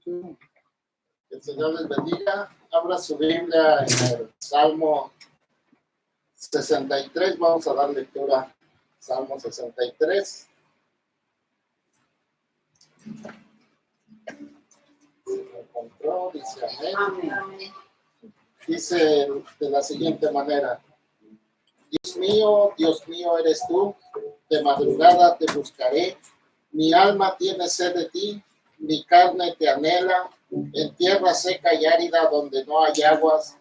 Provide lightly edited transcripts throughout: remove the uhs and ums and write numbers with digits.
Que el Señor les bendiga. Abra su Biblia en el Salmo 63. Vamos a dar lectura. Salmo 63. ¿Lo encontró? Dice amén. Amén. Dice de la siguiente manera: Dios mío eres tú, de madrugada te buscaré, mi alma tiene sed de ti, mi carne te anhela, en tierra seca y árida donde no hay aguas,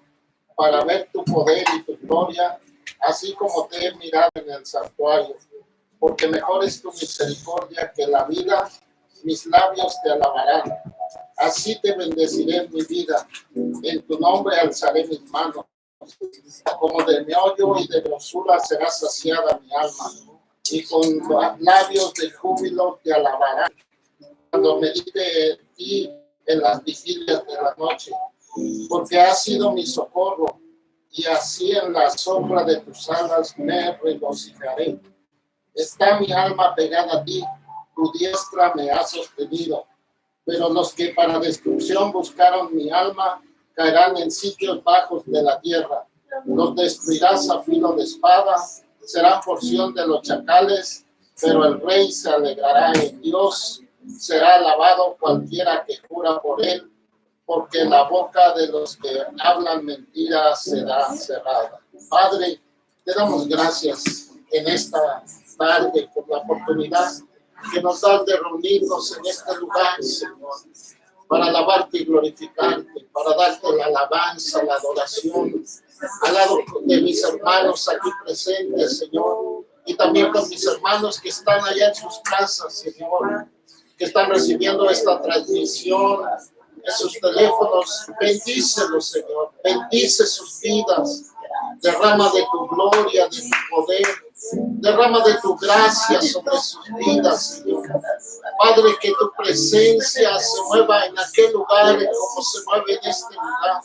para ver tu poder y tu gloria, así como te he mirado en el santuario, porque mejor es tu misericordia que la vida, mis labios te alabarán. Así te bendeciré en mi vida, en tu nombre alzaré mis manos. Como de meollo y de grosura será saciada mi alma, y con labios de júbilo te alabarán. Cuando medite en ti en las vigilias de la noche, porque has sido mi socorro, y así en la sombra de tus alas me regocijaré. Está mi alma pegada a ti, tu diestra me ha sostenido. Pero los que para destrucción buscaron mi alma caerán en sitios bajos de la tierra. Los destruirás a filo de espada, serán porción de los chacales, pero el rey se alegrará en Dios. Será alabado cualquiera que jura por él, porque la boca de los que hablan mentiras será cerrada. Padre, te damos gracias en esta tarde por la oportunidad que nos das de reunirnos en este lugar, Señor, para alabarte y glorificarte, para darte la alabanza, la adoración, al lado de mis hermanos aquí presentes, Señor, y también con mis hermanos que están allá en sus casas, Señor, que están recibiendo esta transmisión en sus teléfonos. Bendícelos, Señor, bendice sus vidas, derrama de tu gloria, de tu poder, derrama de tu gracia sobre sus vidas, Señor. Padre, que tu presencia se mueva en aquel lugar como se mueve en este lugar.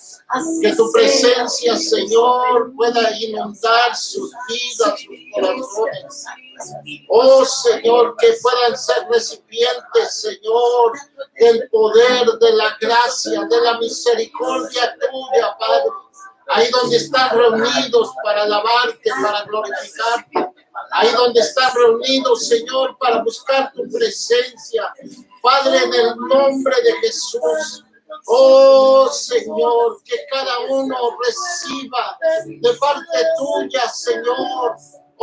Que tu presencia, Señor, pueda inundar sus vidas, sus corazones. Oh, Señor, que puedan ser recipientes, Señor, del poder, de la gracia, de la misericordia tuya, Padre. Ahí donde están reunidos para alabarte, para glorificarte. Ahí donde están reunidos, Señor, para buscar tu presencia. Padre, en el nombre de Jesús. Oh, Señor, que cada uno reciba de parte tuya, Señor.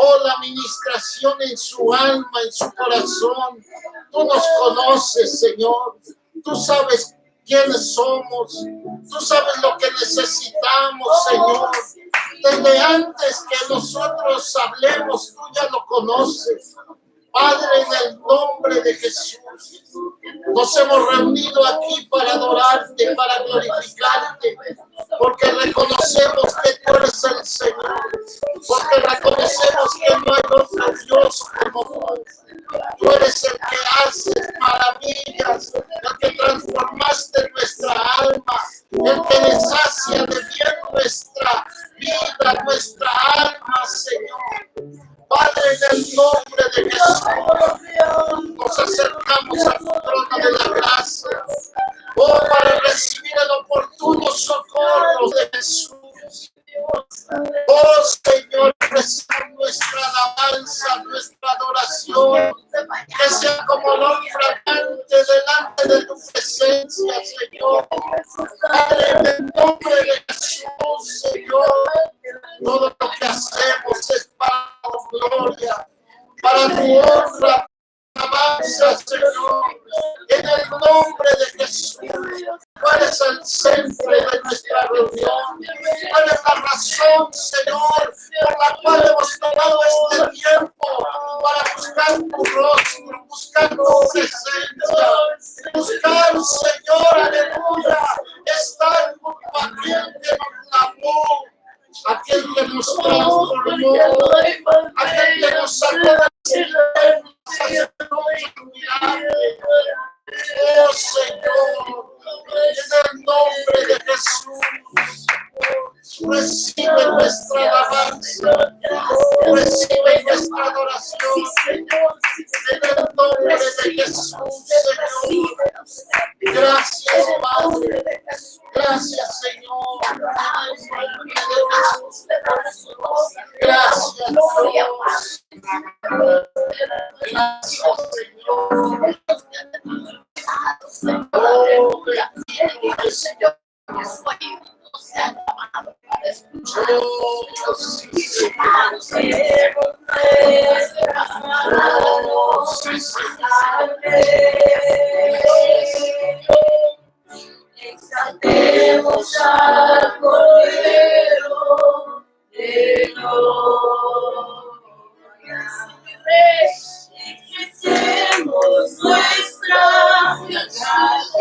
Oh, la administración en su alma, en su corazón. Tú nos conoces, Señor. Tú sabes quiénes somos. Tú sabes lo que necesitamos, Señor. Desde antes que nosotros hablemos, tú ya lo conoces. Padre, en el nombre de Jesús, nos hemos reunido aquí para adorarte, para glorificarte, porque reconocemos que tú eres el Señor, porque reconocemos que no hay otro Dios como tú. Tú eres el que hace maravillas, el que transformaste nuestra alma, el que deshacia de bien nuestra vida, nuestra alma, Señor. Padre, en el nombre de Jesús, nos acercamos al trono de la gracia, oh, para recibir el oportuno socorro de Jesús. Oh, Señor, recibe nuestra alabanza, nuestra adoración, que sea como olor fragante delante de tu presencia, Señor. Padre, en el nombre de Jesús, Señor, todo lo que hacemos es para tu gloria, para tu honra, alabanza, Señor, en el nombre de Jesús. Tú eres el centro de nuestra reunión. Tú eres la razón, Señor, por la cual hemos tomado este tiempo para buscar tu rostro, buscar tu presencia, buscar, Señor, aleluya, estar junto a aquel que nos lavó, aquel que nos transformó, aquel que nos sacó de la El Señor es bueno, no se ha llamado para escuchar. Exaltemos al Cordero de gloria. Expresemos nuestra gratitud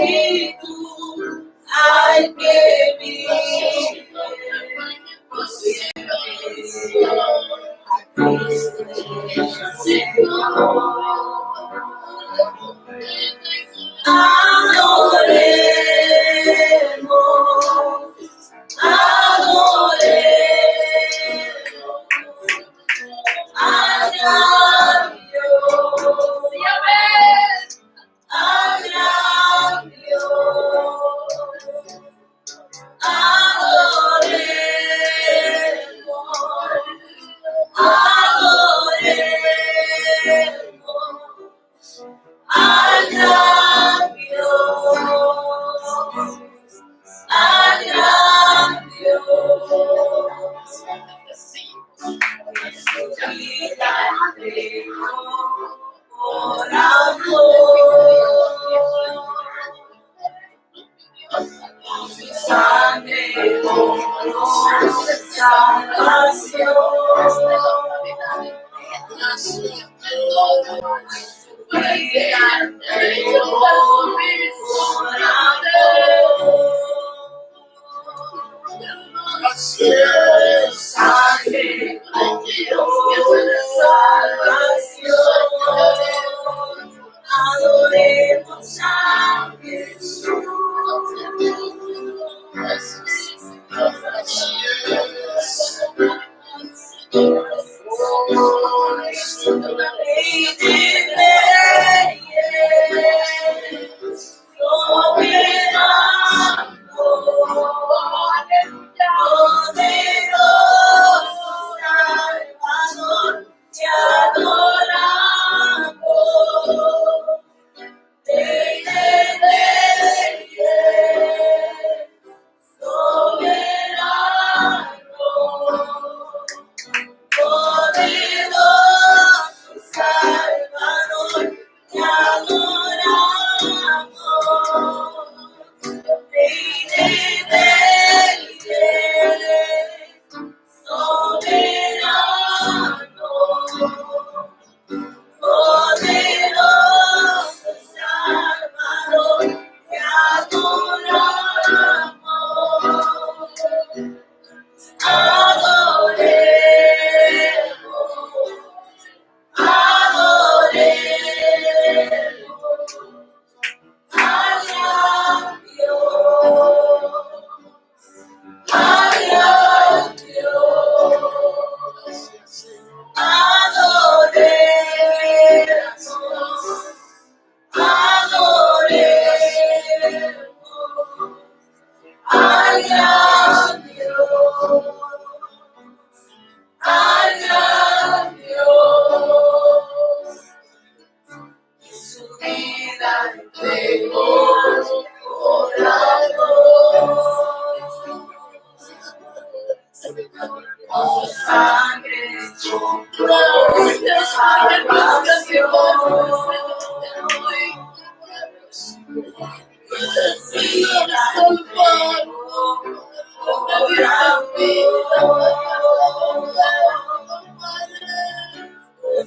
al que vive por siempre. A Cristo Señor. Adoremos, adoremos al gran Dios. Al gran Dios. Adoremos, adoremos al gran Dios, al gran Dios. Su vida entregó por amor, su sangre compró salvación.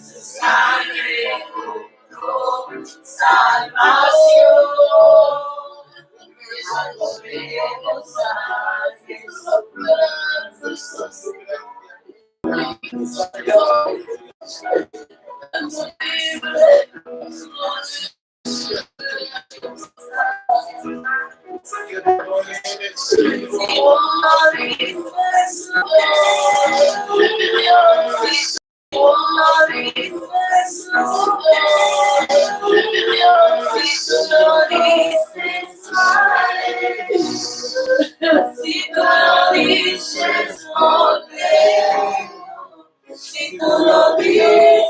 Sangre, salvación, adoremos a Jesús. Si tú lo dices,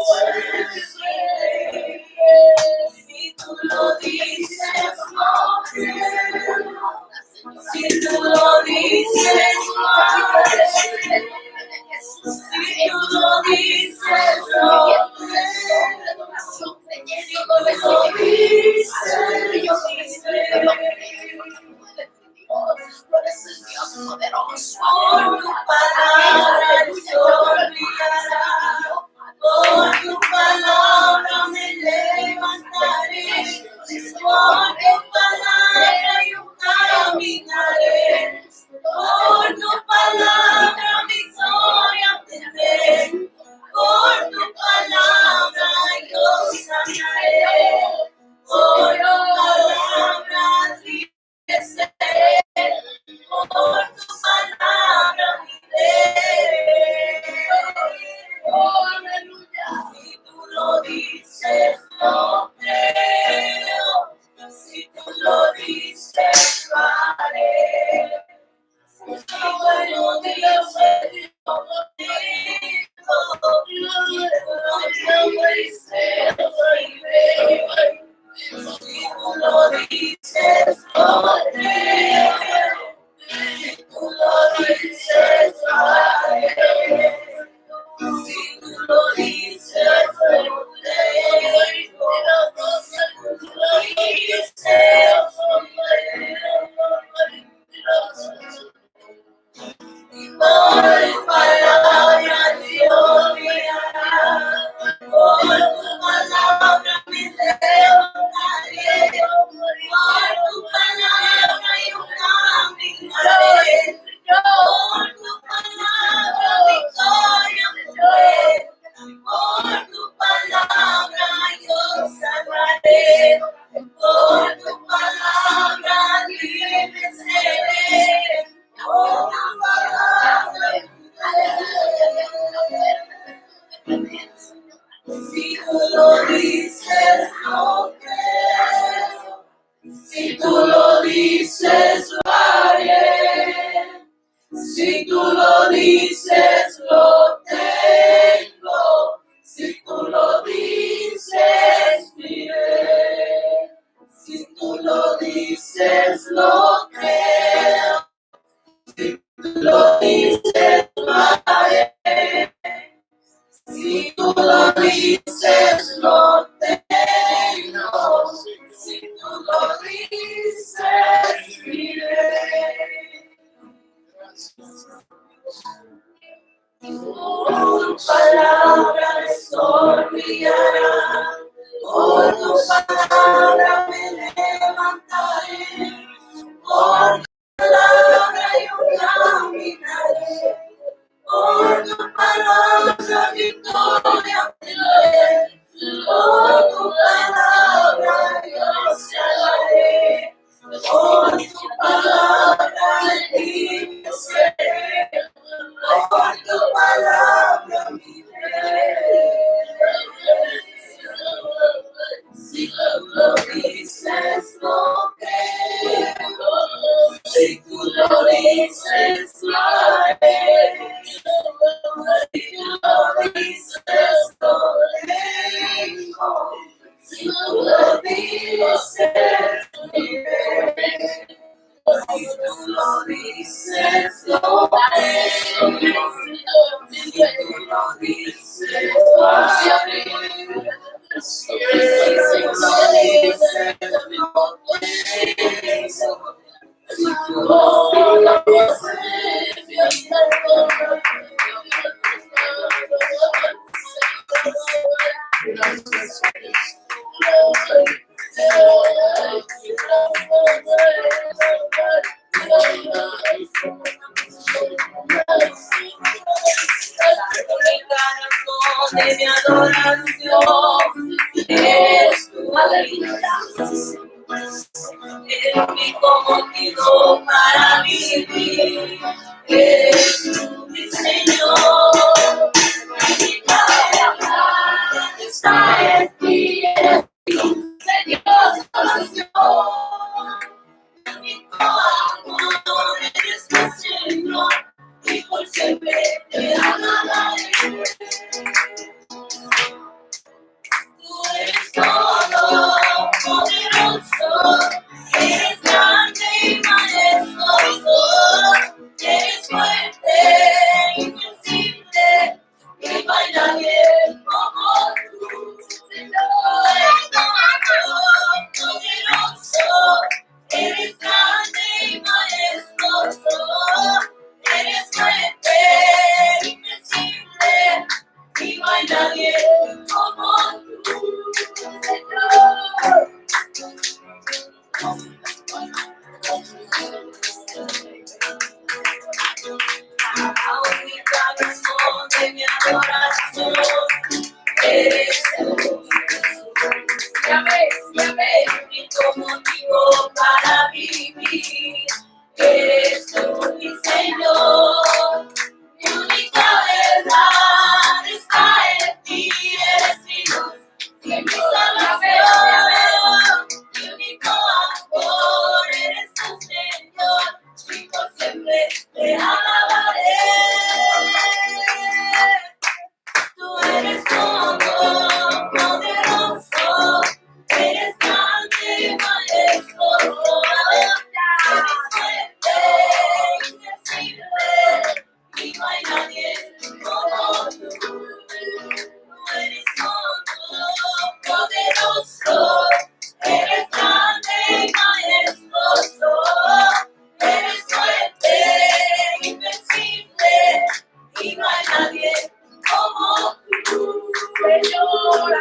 si tú lo dices, no creo. palabra yo caminaré, por tu palabra victoria tendré, por tu palabra yo sanaré, por tu palabra libre seré, por tu palabra viviré. Aleluya. Si tú lo dices, lo creo. Si tú lo dices, lo haré. Bueno, Dios es lo digo. Si tú lo dices, lo creo. Si tú lo dices, lo haré. Si tú lo dices, lo creo. Si tú lo dices, por tu palabra Dios me hará, por tu palabra me levantaré, por tu palabra yo caminaré, por tu palabra victoria tendré, por tu palabra yo sanaré, por tu palabra libre seré. Oh, si tú lo dices, lo creo. Si tú lo dices, lo haré. Si tú lo dices, lo tengo. Si tú lo dices, miré. Si tú lo dices, lo creo. Si tú lo dices, lo haré. Si tú lo dices, lo tengo. Si tú lo dices, miré. Por tu palabra me sonriará. Por tu palabra me levantaré. Por tu palabra yo caminaré. Por tu palabra victoria tendré, por tu palabra yo salvaré, por tu palabra libre seré, por tu palabra viviré. Si tú lo dices, lo creo. Si tú lo dices, lo haré. Si tú lo dices, lo tengo. Si tú lo dices, viviré. Si tú lo dices, lo haré. Si tú lo dices, lo haré. Si tú lo dices, lo tengo. Si tú lo dices, de mi adoración es tu alegría. Eres mi motivo para vivir. Eres tú, mi Señor. Mi palabra está en ti. Eres tu Señor, salvación. Mi amor eres mi Señor. Y por siempre te amaré. Tú eres todo poderoso, eres grande y majestuoso, eres fuerte La única razón de mi adoración eres tú. Ya ves, único motivo para vivir eres tú, mi Señor. Mi única verdad está en ti, eres mi luz y mi salvación. Mi único amor eres tu Señor, y por siempre te alabaré. Tú eres todo, poderoso, eres grande y majestuoso, eres fuerte, invencible, y no hay nadie como tú. Tú eres todo, poderoso, eres grande y majestuoso, eres fuerte, invencible, y no hay nadie como tú, Señor,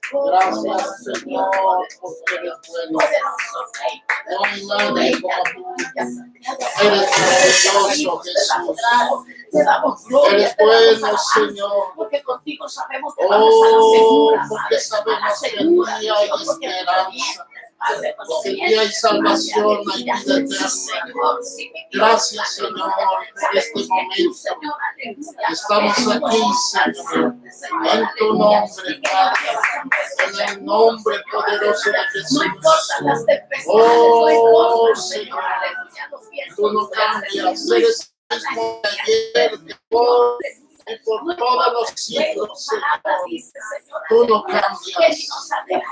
Gracias, Señor, porque eres bueno. No hay nadie como tú. Eres maravilloso, Jesús. Eres bueno, Señor. Porque contigo sabemos que vamos a la segura, porque sabemos que en ti hay esperanza. Porque en ti hay salvación, hay vida eterna. Gracias, Señor, por este momento. Estamos aquí, Señor, en tu nombre, Padre, en el nombre poderoso de Jesús. Oh, Señor, tú no cambias, eres el mismo de ayer, de hoy y por todos los siglos, Señor. Tú no cambias,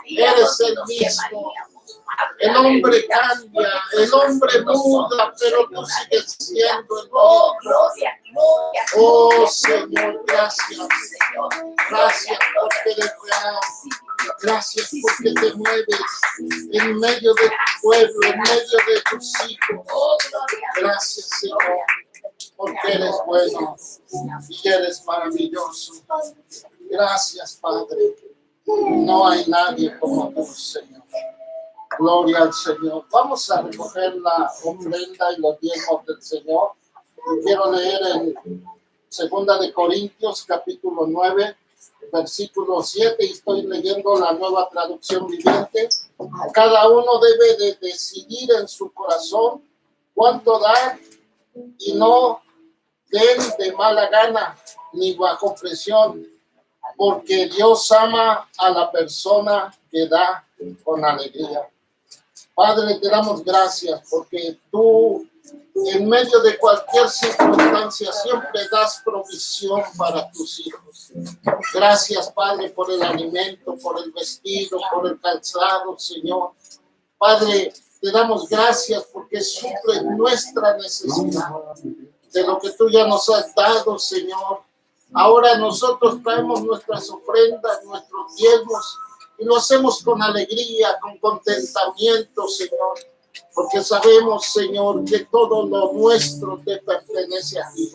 eres el mismo. El hombre cambia, el hombre muda, pero tú sigues siendo el mismo. Oh, Señor, gracias. Gracias porque eres real. Gracias porque te mueves en medio de tu pueblo, en medio de tus hijos. Gracias, Señor, porque eres bueno y eres maravilloso. Gracias, Padre. No hay nadie como tú, Señor. Gloria al Señor. Vamos a recoger la ofrenda y los diezmos del Señor. Quiero leer en 2 de Corintios, capítulo 9, versículo 7, y estoy leyendo la Nueva Traducción Viviente. Cada uno debe de decidir en su corazón cuánto dar y no den de mala gana ni bajo presión, porque Dios ama a la persona que da con alegría. Padre, te damos gracias porque tú, en medio de cualquier circunstancia, siempre das provisión para tus hijos. Gracias, Padre, por el alimento, por el vestido, por el calzado, Señor. Padre, te damos gracias porque suple nuestra necesidad de lo que tú ya nos has dado, Señor. Ahora nosotros traemos nuestras ofrendas, nuestros diezmos, y lo hacemos con alegría, con contentamiento, Señor, porque sabemos, Señor, que todo lo nuestro te pertenece a ti.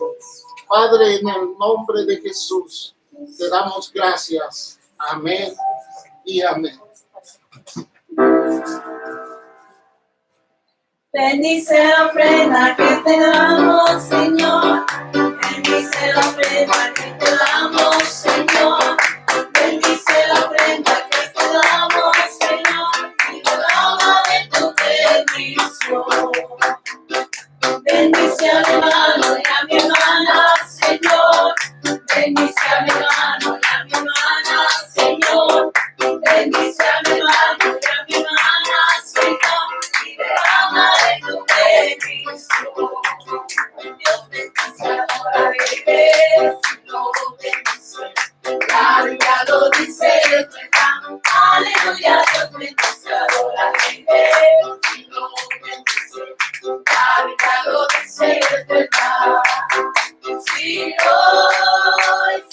Padre, en el nombre de Jesús, te damos gracias. Amén y amén. Bendice la ofrenda que te damos, Señor. Bendice la ofrenda que te damos, Señor. Bendice la ofrenda que te damos, Señor. Y derrama de tu bendición. Bendice a mi hermano y a mi hermana, Señor. Bendice a mi hermano y a mi hermana, Señor. Bendice a mi hermano y a mi hermana, Señor. Y derrama de tu bendición. Dios bendice a la bebé, no bendice. La Biblia lo dice, es verdad. Aleluya, Dios bendice a la bebé, no bendice. noche es verdad. Sí, hoy,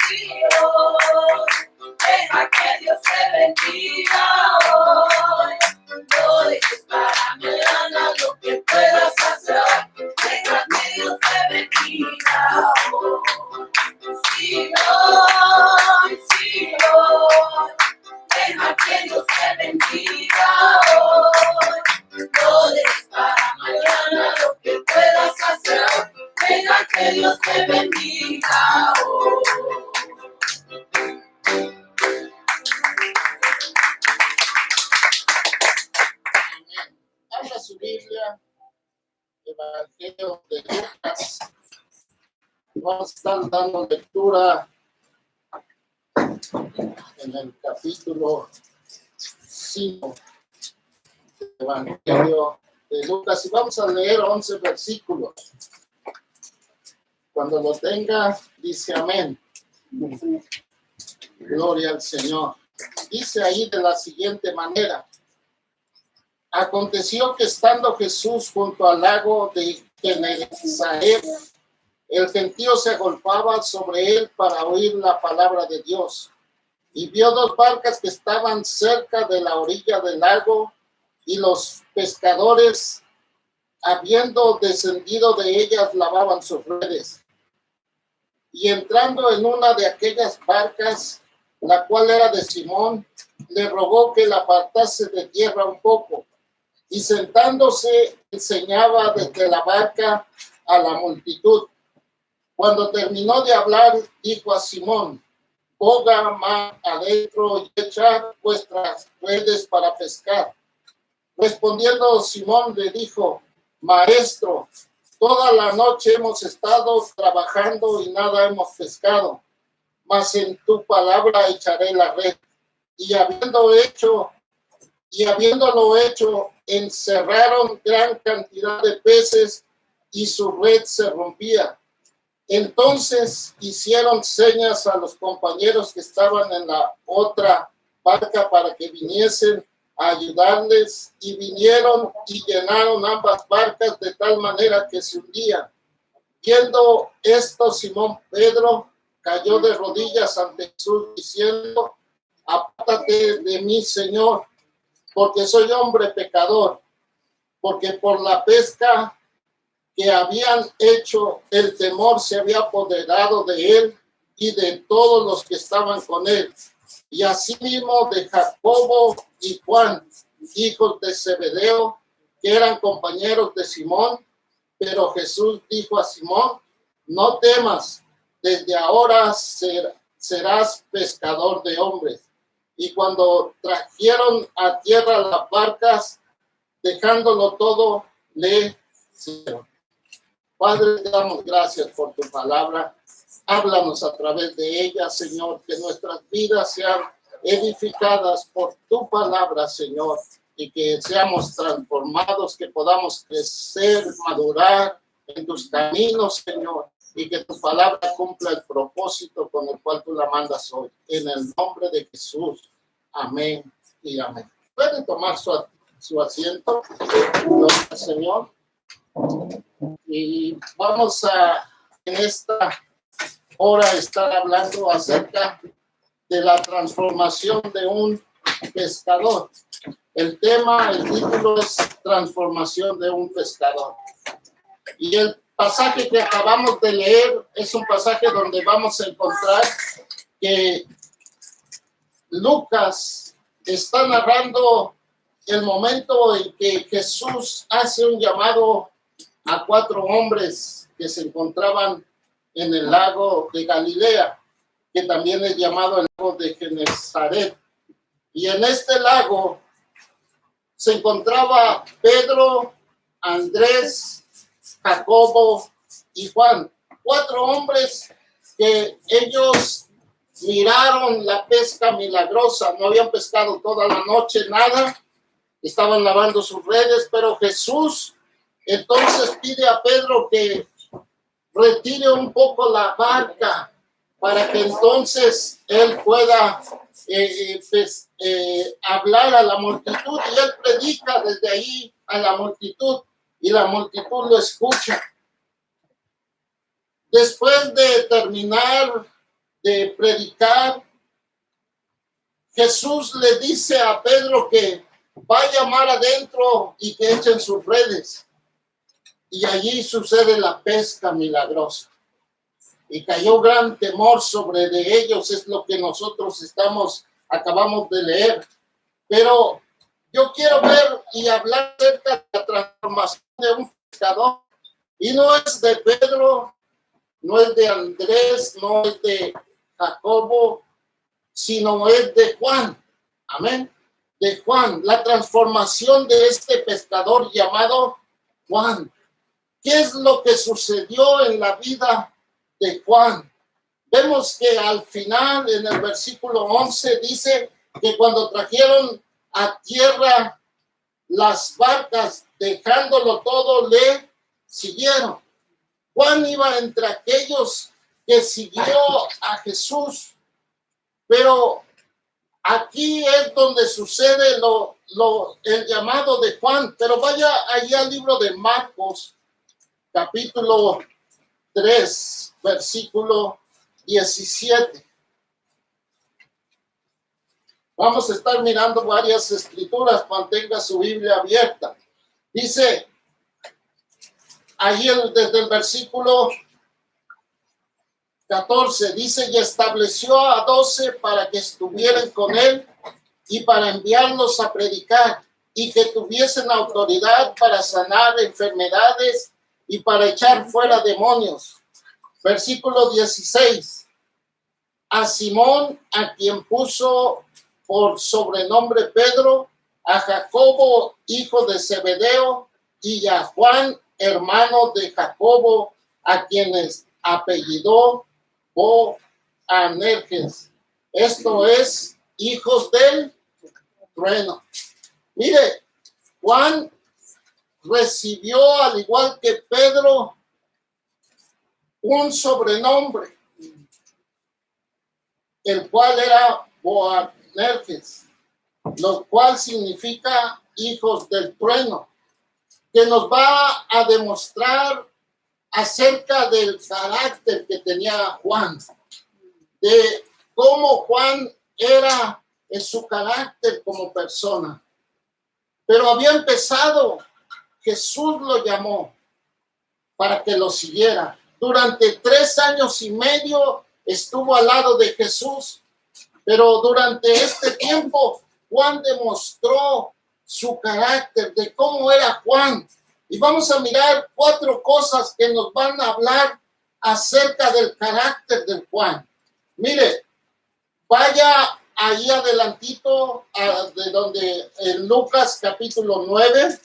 deja que Dios te bendiga hoy. No dejes para mañana lo que puedas hacer. Deja que Dios te bendiga hoy. Sí, hoy, deja que Dios te bendiga hoy. No dejes para mañana lo que puedas hacer. Deja que Dios te bendiga hoy. Abra su Biblia, Evangelio de Lucas. Vamos a estar dando lectura en el capítulo 5 del Evangelio de Lucas y vamos a leer 11 versículos. Cuando lo tenga, dice amén. Gloria al Señor. Dice ahí de la siguiente manera. Aconteció que estando Jesús junto al lago de Genesaret, el gentío se agolpaba sobre él para oír la palabra de Dios. Y vio dos barcas que estaban cerca de la orilla del lago, y los pescadores, habiendo descendido de ellas, lavaban sus redes. Y entrando en una de aquellas barcas, la cual era de Simón, le rogó que la apartase de tierra un poco. Y sentándose, enseñaba desde la barca a la multitud. Cuando terminó de hablar, dijo a Simón: boga mar adentro y echad vuestras redes para pescar. Respondiendo Simón le dijo: Maestro, toda la noche hemos estado trabajando y nada hemos pescado, mas en tu palabra echaré la red. Y habiéndolo hecho, encerraron gran cantidad de peces y su red se rompía. Entonces hicieron señas a los compañeros que estaban en la otra barca para que viniesen a ayudarles, y vinieron y llenaron ambas barcas de tal manera que se hundían. Viendo esto, Simón Pedro cayó de rodillas ante Jesús diciendo: apártate de mí, Señor, porque soy hombre pecador. Porque por la pesca que habían hecho, el temor se había apoderado de él y de todos los que estaban con él. Y asimismo de Jacobo y Juan, hijos de Zebedeo, que eran compañeros de Simón. Pero Jesús dijo a Simón: no temas, desde ahora serás pescador de hombres. Y cuando trajeron a tierra las barcas, dejándolo todo, le siguieron. Padre, te damos gracias por tu palabra. Háblanos a través de ella, Señor, que nuestras vidas sean edificadas por tu palabra, Señor, y que seamos transformados, que podamos crecer, madurar en tus caminos, Señor, y que tu palabra cumpla el propósito con el cual tú la mandas hoy. En el nombre de Jesús. Amén y amén. Pueden tomar su asiento, gloria al Señor. Y vamos a, en esta hora, estar hablando acerca de la transformación de un pescador. El tema, el título es transformación de un pescador. Y el pasaje que acabamos de leer es un pasaje donde vamos a encontrar que Lucas está narrando el momento en que Jesús hace un llamado a 4 hombres que se encontraban en el lago de Galilea, que también es llamado el lago de Genesaret. Y en este lago se encontraba Pedro, Andrés, Jacobo y Juan, 4 hombres que ellos miraron la pesca milagrosa. No habían pescado toda la noche, nada, estaban lavando sus redes, pero Jesús entonces pide a Pedro que retire un poco la barca para que entonces él pueda hablar a la multitud, y él predica desde ahí a la multitud y la multitud lo escucha. Después de terminar de predicar, Jesús le dice a Pedro que vaya mar adentro y que echen sus redes. Y allí sucede la pesca milagrosa. Y cayó gran temor sobre de ellos, es lo que nosotros acabamos de leer. Pero yo quiero ver y hablar acerca de la transformación de un pescador. Y no es de Pedro, no es de Andrés, no es de Jacobo, sino es de Juan. Amén. De Juan, la transformación de este pescador llamado Juan. ¿Qué es lo que sucedió en la vida de Juan? Vemos que al final, en el versículo 11, dice que cuando trajeron a tierra las barcas, dejándolo todo, le siguieron. Juan iba entre aquellos que siguió a Jesús, pero aquí es donde sucede el llamado de Juan. Pero vaya allí al libro de Marcos, capítulo 3, versículo 17. Vamos a estar mirando varias escrituras. Mantenga su Biblia abierta. Dice, ahí desde el versículo 14, dice, y estableció a 12 para que estuvieran con él y para enviarlos a predicar y que tuviesen autoridad para sanar enfermedades y para echar fuera demonios. Versículo 16. A Simón, a quien puso por sobrenombre Pedro, a Jacobo, hijo de Zebedeo, y a Juan, hermano de Jacobo, a quienes apellidó Boanerges. Esto es, hijos del trueno. Mire, Juan recibió, al igual que Pedro, un sobrenombre, el cual era Boanerges, lo cual significa hijos del trueno, que nos va a demostrar acerca del carácter que tenía Juan, de cómo Juan era en su carácter como persona. Pero había empezado, Jesús lo llamó para que lo siguiera. Durante 3 años y medio estuvo al lado de Jesús, pero durante este tiempo Juan demostró su carácter, de cómo era Juan. Y vamos a mirar 4 cosas que nos van a hablar acerca del carácter de Juan. Mire, vaya ahí adelantito, de donde en Lucas capítulo 9.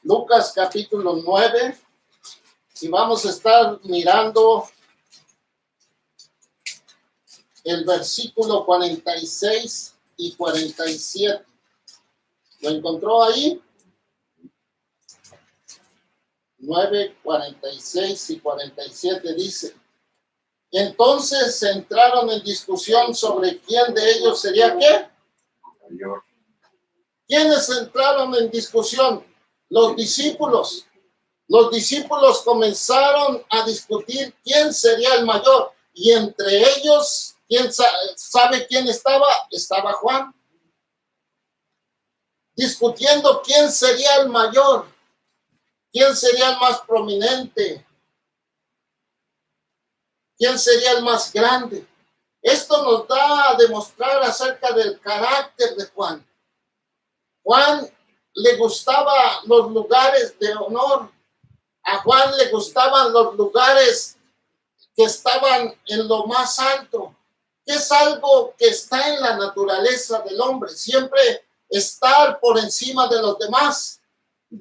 Lucas capítulo 9. Y vamos a estar mirando el versículo 46 y 47. ¿Lo encontró ahí? 9, 46 y 47 dice. Entonces se entraron en discusión sobre quién de ellos sería qué. Mayor. ¿Quiénes entraron en discusión? Los discípulos. Los discípulos comenzaron a discutir quién sería el mayor. Y entre ellos, ¿quién sabe quién estaba? Estaba Juan. Discutiendo quién sería el mayor, quién sería el más prominente, quién sería el más grande. Esto nos da a demostrar acerca del carácter de Juan. Juan le gustaban los lugares de honor. A Juan le gustaban los lugares que estaban en lo más alto, que es algo que está en la naturaleza del hombre. Siempre estar por encima de los demás,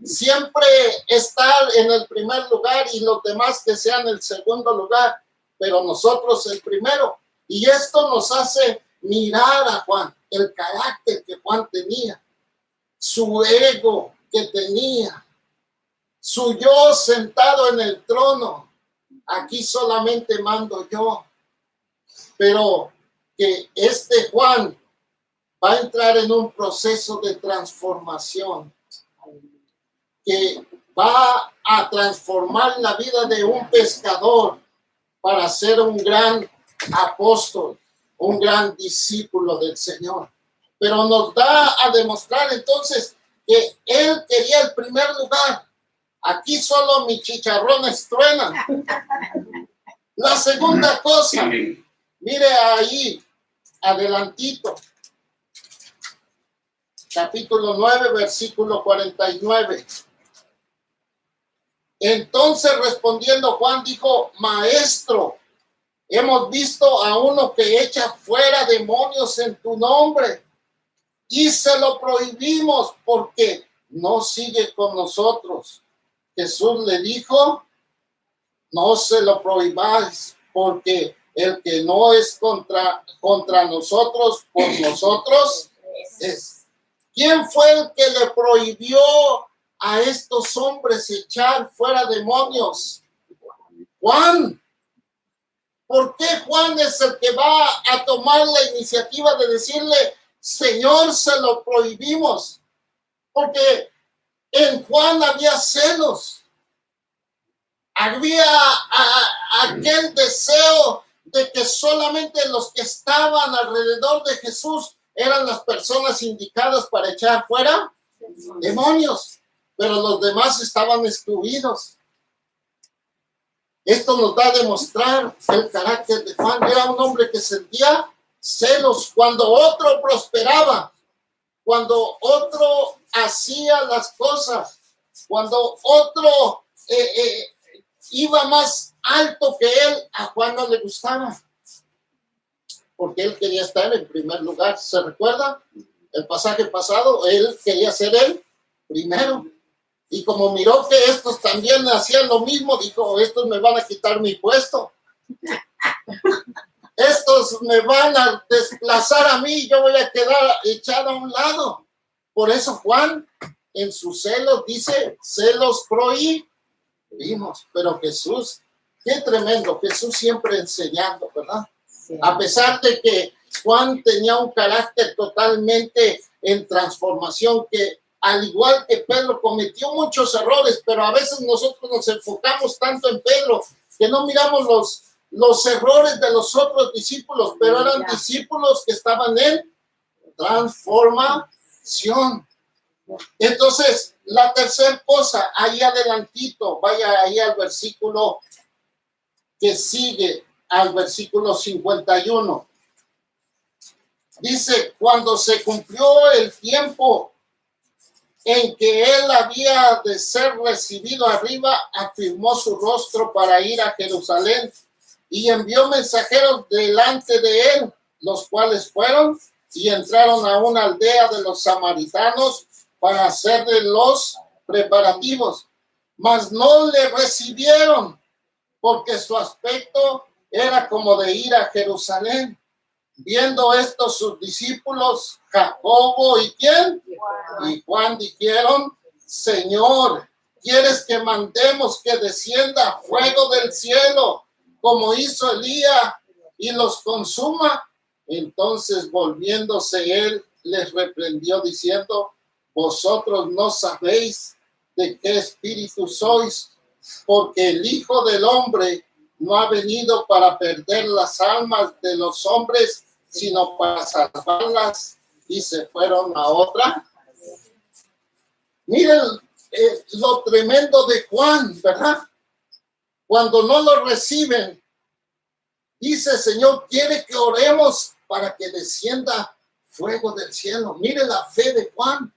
siempre estar en el primer lugar y los demás que sean el segundo lugar, pero nosotros el primero. Y esto nos hace mirar a Juan, el carácter que Juan tenía, su ego que tenía, su yo sentado en el trono. Aquí solamente mando yo, pero que este Juan va a entrar en un proceso de transformación, que va a transformar la vida de un pescador para ser un gran apóstol, un gran discípulo del Señor. Pero nos da a demostrar entonces que él quería el primer lugar. Aquí solo mis chicharrones truenan. La segunda cosa, mire ahí, adelantito, capítulo 9, versículo 49. Entonces respondiendo Juan dijo: Maestro, hemos visto a uno que echa fuera demonios en tu nombre y se lo prohibimos porque no sigue con nosotros. Jesús le dijo: no se lo prohibáis, porque el que no es contra nosotros, por nosotros es. ¿Quién fue el que le prohibió a estos hombres echar fuera demonios? Juan. ¿Por qué Juan es el que va a tomar la iniciativa de decirle: Señor, se lo prohibimos? Porque en Juan había celos. Había aquel deseo de que solamente los que estaban alrededor de Jesús eran las personas indicadas para echar fuera demonios, pero los demás estaban excluidos. Esto nos da a demostrar el carácter de Juan. Era un hombre que sentía celos cuando otro prosperaba, cuando otro hacía las cosas, cuando otro iba más alto que él. A Juan no le gustaba, porque él quería estar en primer lugar. ¿Se recuerda? El pasaje pasado, él quería ser el primero. Y como miró que estos también hacían lo mismo, dijo: estos me van a quitar mi puesto. Estos me van a desplazar a mí, yo voy a quedar echado a un lado. Por eso Juan, en sus celos, dice: celos prohibimos. Pero Jesús, qué tremendo, Jesús siempre enseñando, ¿verdad? Sí. A pesar de que Juan tenía un carácter totalmente en transformación, que al igual que Pedro cometió muchos errores, pero a veces nosotros nos enfocamos tanto en Pedro que no miramos los errores de los otros discípulos, pero eran discípulos que estaban en transformación. Entonces, la tercera cosa, ahí adelantito, vaya ahí al versículo que sigue, al versículo 51. Dice: cuando se cumplió el tiempo en que él había de ser recibido arriba, afirmó su rostro para ir a Jerusalén y envió mensajeros delante de él, los cuales fueron y entraron a una aldea de los samaritanos para hacerle los preparativos, mas no le recibieron, porque su aspecto era como de ir a Jerusalén. Viendo esto, sus discípulos, Jacobo y ¿quién? Y Juan dijeron: Señor, ¿quieres que mandemos que descienda fuego del cielo, como hizo Elías, y los consuma? Entonces, volviéndose él, les reprendió diciendo: vosotros no sabéis de qué espíritu sois, porque el Hijo del Hombre no ha venido para perder las almas de los hombres, sino para salvarlas. Y se fueron a otra. Miren lo tremendo de Juan, ¿verdad? Cuando no lo reciben, dice: Señor, quiere que oremos para que descienda fuego del cielo. Mire la fe de Juan.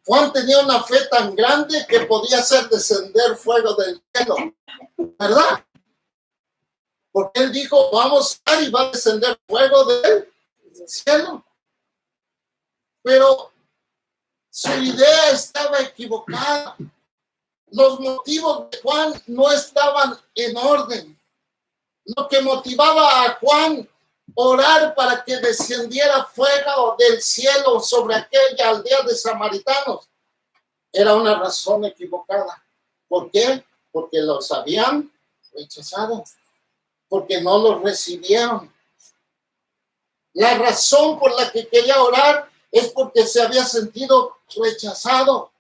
Juan tenía una fe tan grande que podía hacer descender fuego del cielo, ¿verdad? Porque él dijo: vamos a ir y va a descender fuego del cielo. Pero su idea estaba equivocada. Los motivos de Juan no estaban en orden. Lo que motivaba a Juan orar para que descendiera fuego del cielo sobre aquella aldea de samaritanos era una razón equivocada. ¿Por qué? Porque los habían rechazado, porque no los recibieron. La razón por la que quería orar es porque se había sentido rechazado.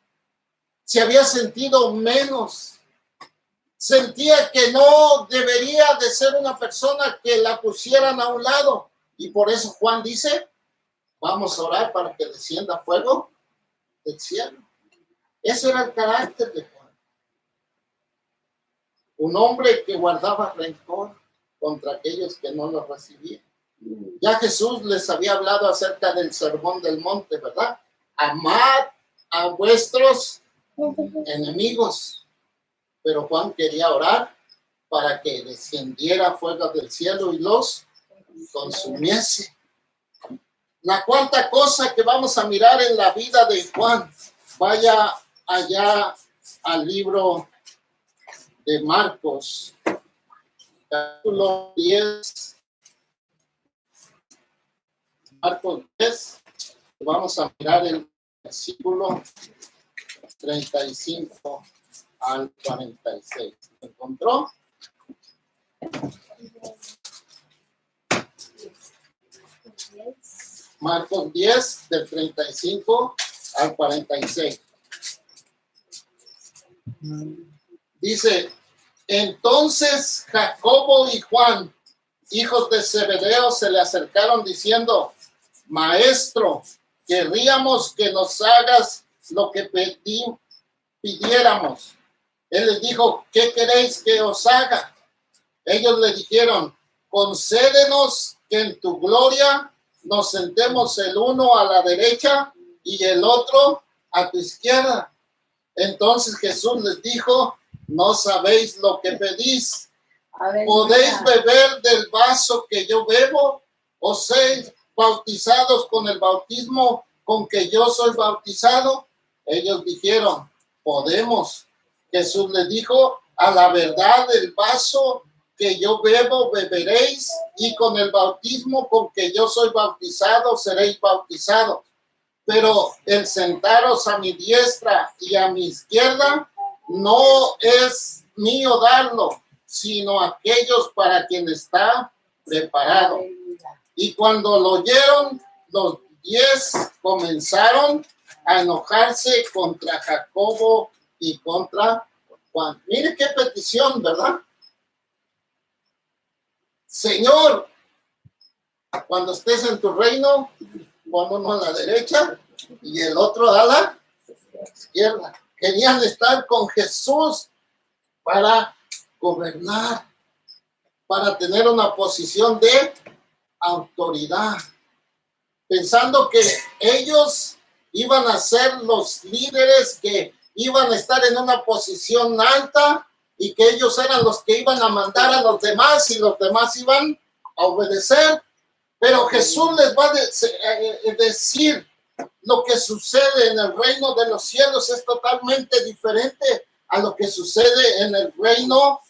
se había sentido menos. Sentía que no debería de ser una persona que la pusieran a un lado. Y por eso Juan dice, vamos a orar para que descienda fuego del cielo. Ese era el carácter de Juan. Un hombre que guardaba rencor contra aquellos que no lo recibían. Ya Jesús les había hablado acerca del sermón del monte, ¿verdad? Amad a vuestros enemigos. Pero Juan quería orar para que descendiera fuego del cielo y los consumiese. La cuarta cosa que vamos a mirar en la vida de Juan, vaya allá al libro de Marcos, capítulo 10. Marcos 10, vamos a mirar el versículo 35 al 46. ¿Lo encontró? Marcos 10, del 35 al 46. Dice, entonces Jacobo y Juan, hijos de Zebedeo, se le acercaron diciendo, Maestro, querríamos que nos hagas lo que pidiéramos. Él les dijo, ¿qué queréis que os haga? Ellos le dijeron, concédenos que en tu gloria nos sentemos el uno a la derecha y el otro a tu izquierda. Entonces Jesús les dijo, no sabéis lo que pedís. ¿Podéis beber del vaso que yo bebo? ¿O seis bautizados con el bautismo con que yo soy bautizado? Ellos dijeron, podemos. Jesús les dijo, a la verdad del vaso que yo bebo beberéis, y con el bautismo con que yo soy bautizado seréis bautizados. Pero el sentaros a mi diestra y a mi izquierda no es mío darlo, sino aquellos para quien está preparado. Y cuando lo oyeron, los 10 comenzaron a enojarse contra Jacobo y contra Juan. Mire qué petición, ¿verdad? Señor, cuando estés en tu reino, pon uno a la derecha y el otro a la izquierda. Querían estar con Jesús para gobernar, para tener una posición de autoridad, pensando que ellos iban a ser los líderes que iban a estar en una posición alta y que ellos eran los que iban a mandar a los demás y los demás iban a obedecer. Pero Jesús les va a decir lo que sucede en el reino de los cielos es totalmente diferente a lo que sucede en el reino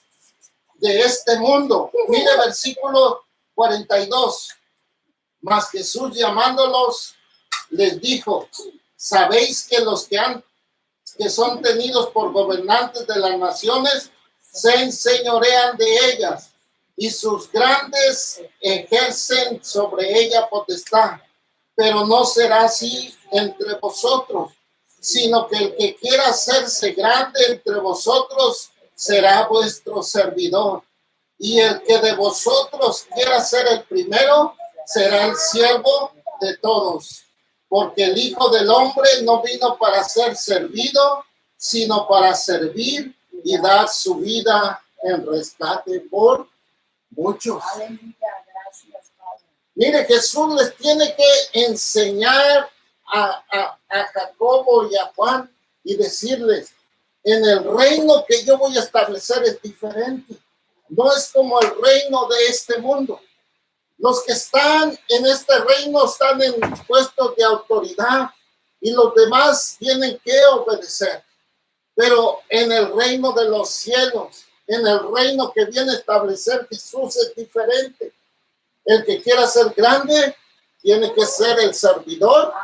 de este mundo. Mire versículo 42. Mas Jesús llamándolos les dijo, ¿sabéis que los que son tenidos por gobernantes de las naciones se enseñorean de ellas y sus grandes ejercen sobre ella potestad? Pero no será así entre vosotros, sino que el que quiera hacerse grande entre vosotros será vuestro servidor. Y el que de vosotros quiera ser el primero será el siervo de todos. Porque el Hijo del Hombre no vino para ser servido, sino para servir y dar su vida en rescate por muchos. Mire, Jesús les tiene que enseñar a Jacobo y a Juan y decirles, en el reino que yo voy a establecer es diferente. No es como el reino de este mundo. Los que están en este reino están en puestos de autoridad y los demás tienen que obedecer. Pero en el reino de los cielos, en el reino que viene a establecer Jesús es diferente. El que quiera ser grande tiene que ser el servidor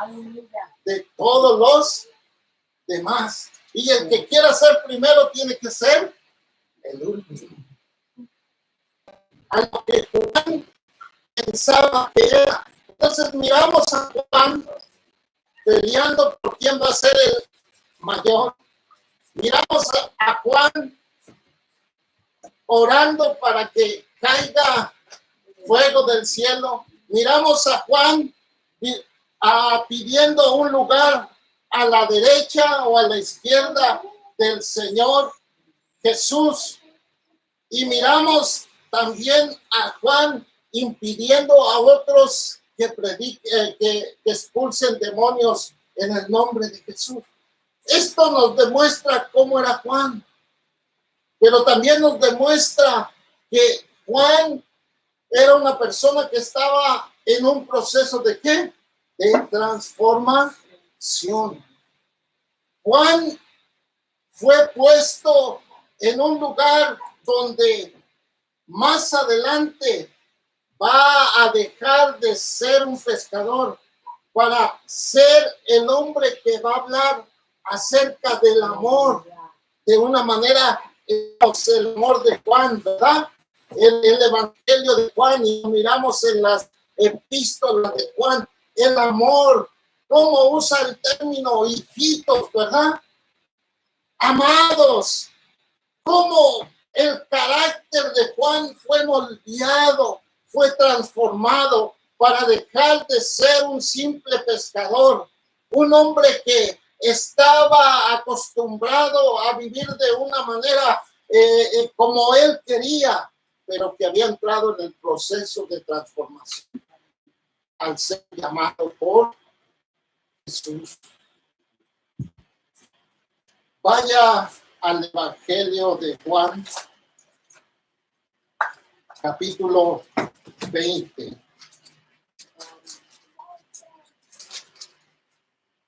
de todos los demás. Y el que quiera ser primero tiene que ser el último. A lo que Juan pensaba que era. Entonces miramos a Juan peleando por quién va a ser el mayor. Miramos a Juan orando para que caiga fuego del cielo. Miramos a Juan pidiendo un lugar a la derecha o a la izquierda del Señor Jesús. Y miramos también a Juan impidiendo a otros que expulsen demonios en el nombre de Jesús. Esto nos demuestra cómo era Juan, pero también nos demuestra que Juan era una persona que estaba en un proceso de ¿qué? De transformación. Juan fue puesto en un lugar donde más adelante va a dejar de ser un pescador para ser el hombre que va a hablar acerca del amor de una manera, el amor de Juan, ¿verdad? El evangelio de Juan, y miramos en las epístolas de Juan, el amor, cómo usa el término hijitos, ¿verdad? Amados, cómo el carácter de Juan fue moldeado, fue transformado para dejar de ser un simple pescador, un hombre que estaba acostumbrado a vivir de una manera como él quería, pero que había entrado en el proceso de transformación al ser llamado por Jesús. Vaya al Evangelio de Juan, capítulo 20.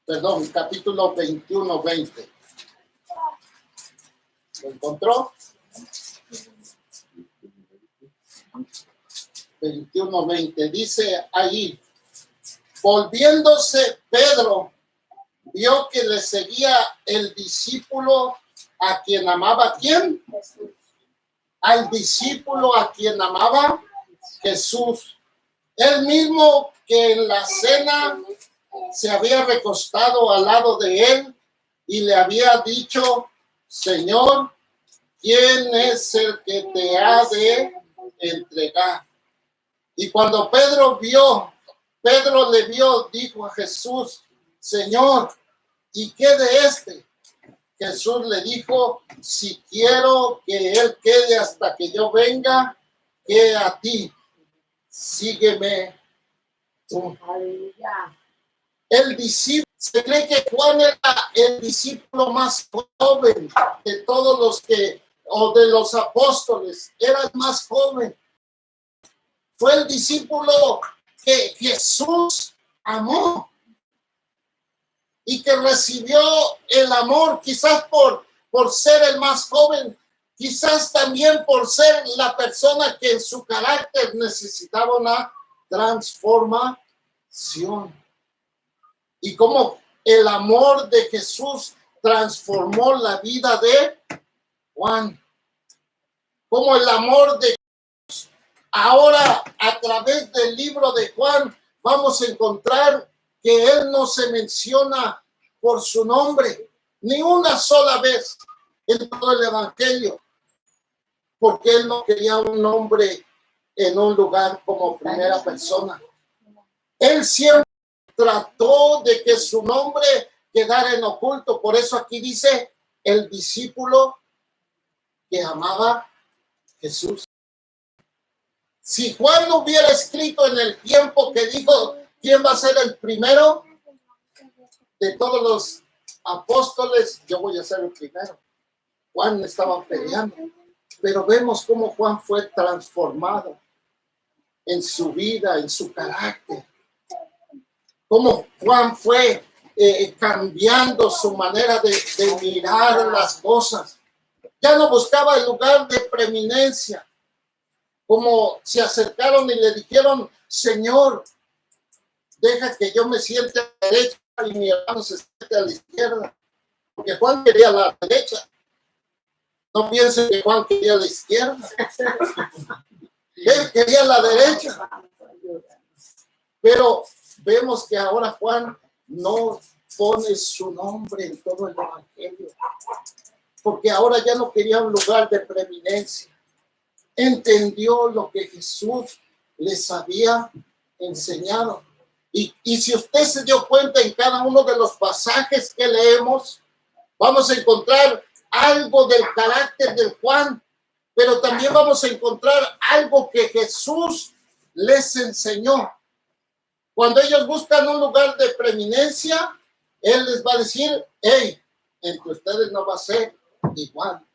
Perdón, capítulo 21, 20. ¿Lo encontró? 21, 20. Dice ahí, volviéndose Pedro, vio que le seguía el discípulo a quien amaba. ¿Quién? Jesús. Al discípulo a quien amaba Jesús. Él mismo que en la cena se había recostado al lado de él y le había dicho, Señor, ¿quién es el que te ha de entregar? Y cuando Pedro le vio, dijo a Jesús, Señor, ¿y qué de este? Jesús le dijo, si quiero que él quede hasta que yo venga, que a ti, sígueme tú. Aleluya. El discípulo, se cree que Juan era el discípulo más joven de todos de los apóstoles, era el más joven. Fue el discípulo que Jesús amó y que recibió el amor, quizás por ser el más joven, quizás también por ser la persona que en su carácter necesitaba una transformación. Y cómo el amor de Jesús transformó la vida de Juan. Cómo el amor de Jesús, ahora a través del libro de Juan, vamos a encontrar que él no se menciona por su nombre ni una sola vez en todo el evangelio, porque él no quería un nombre en un lugar como primera persona. Él siempre trató de que su nombre quedara en oculto. Por eso aquí dice el discípulo que amaba a Jesús. Si Juan no hubiera escrito en el tiempo que dijo quién va a ser el primero de todos los apóstoles, yo voy a ser el primero. Juan estaba peleando, pero vemos cómo Juan fue transformado en su vida, en su carácter. Cómo Juan fue cambiando su manera de mirar las cosas. Ya no buscaba el lugar de preeminencia. Como se acercaron y le dijeron, Señor, deja que yo me siente a la derecha y mi hermano se siente a la izquierda. Porque Juan quería la derecha. No piensen que Juan quería la izquierda. Él quería la derecha. Pero vemos que ahora Juan no pone su nombre en todo el evangelio. porque ahora ya no quería un lugar de preeminencia. Entendió lo que Jesús les había enseñado. Y si usted se dio cuenta en cada uno de los pasajes que leemos, vamos a encontrar algo del carácter del Juan, pero también vamos a encontrar algo que Jesús les enseñó. Cuando ellos buscan un lugar de preeminencia, Él les va a decir, hey, entre ustedes no va a ser igual.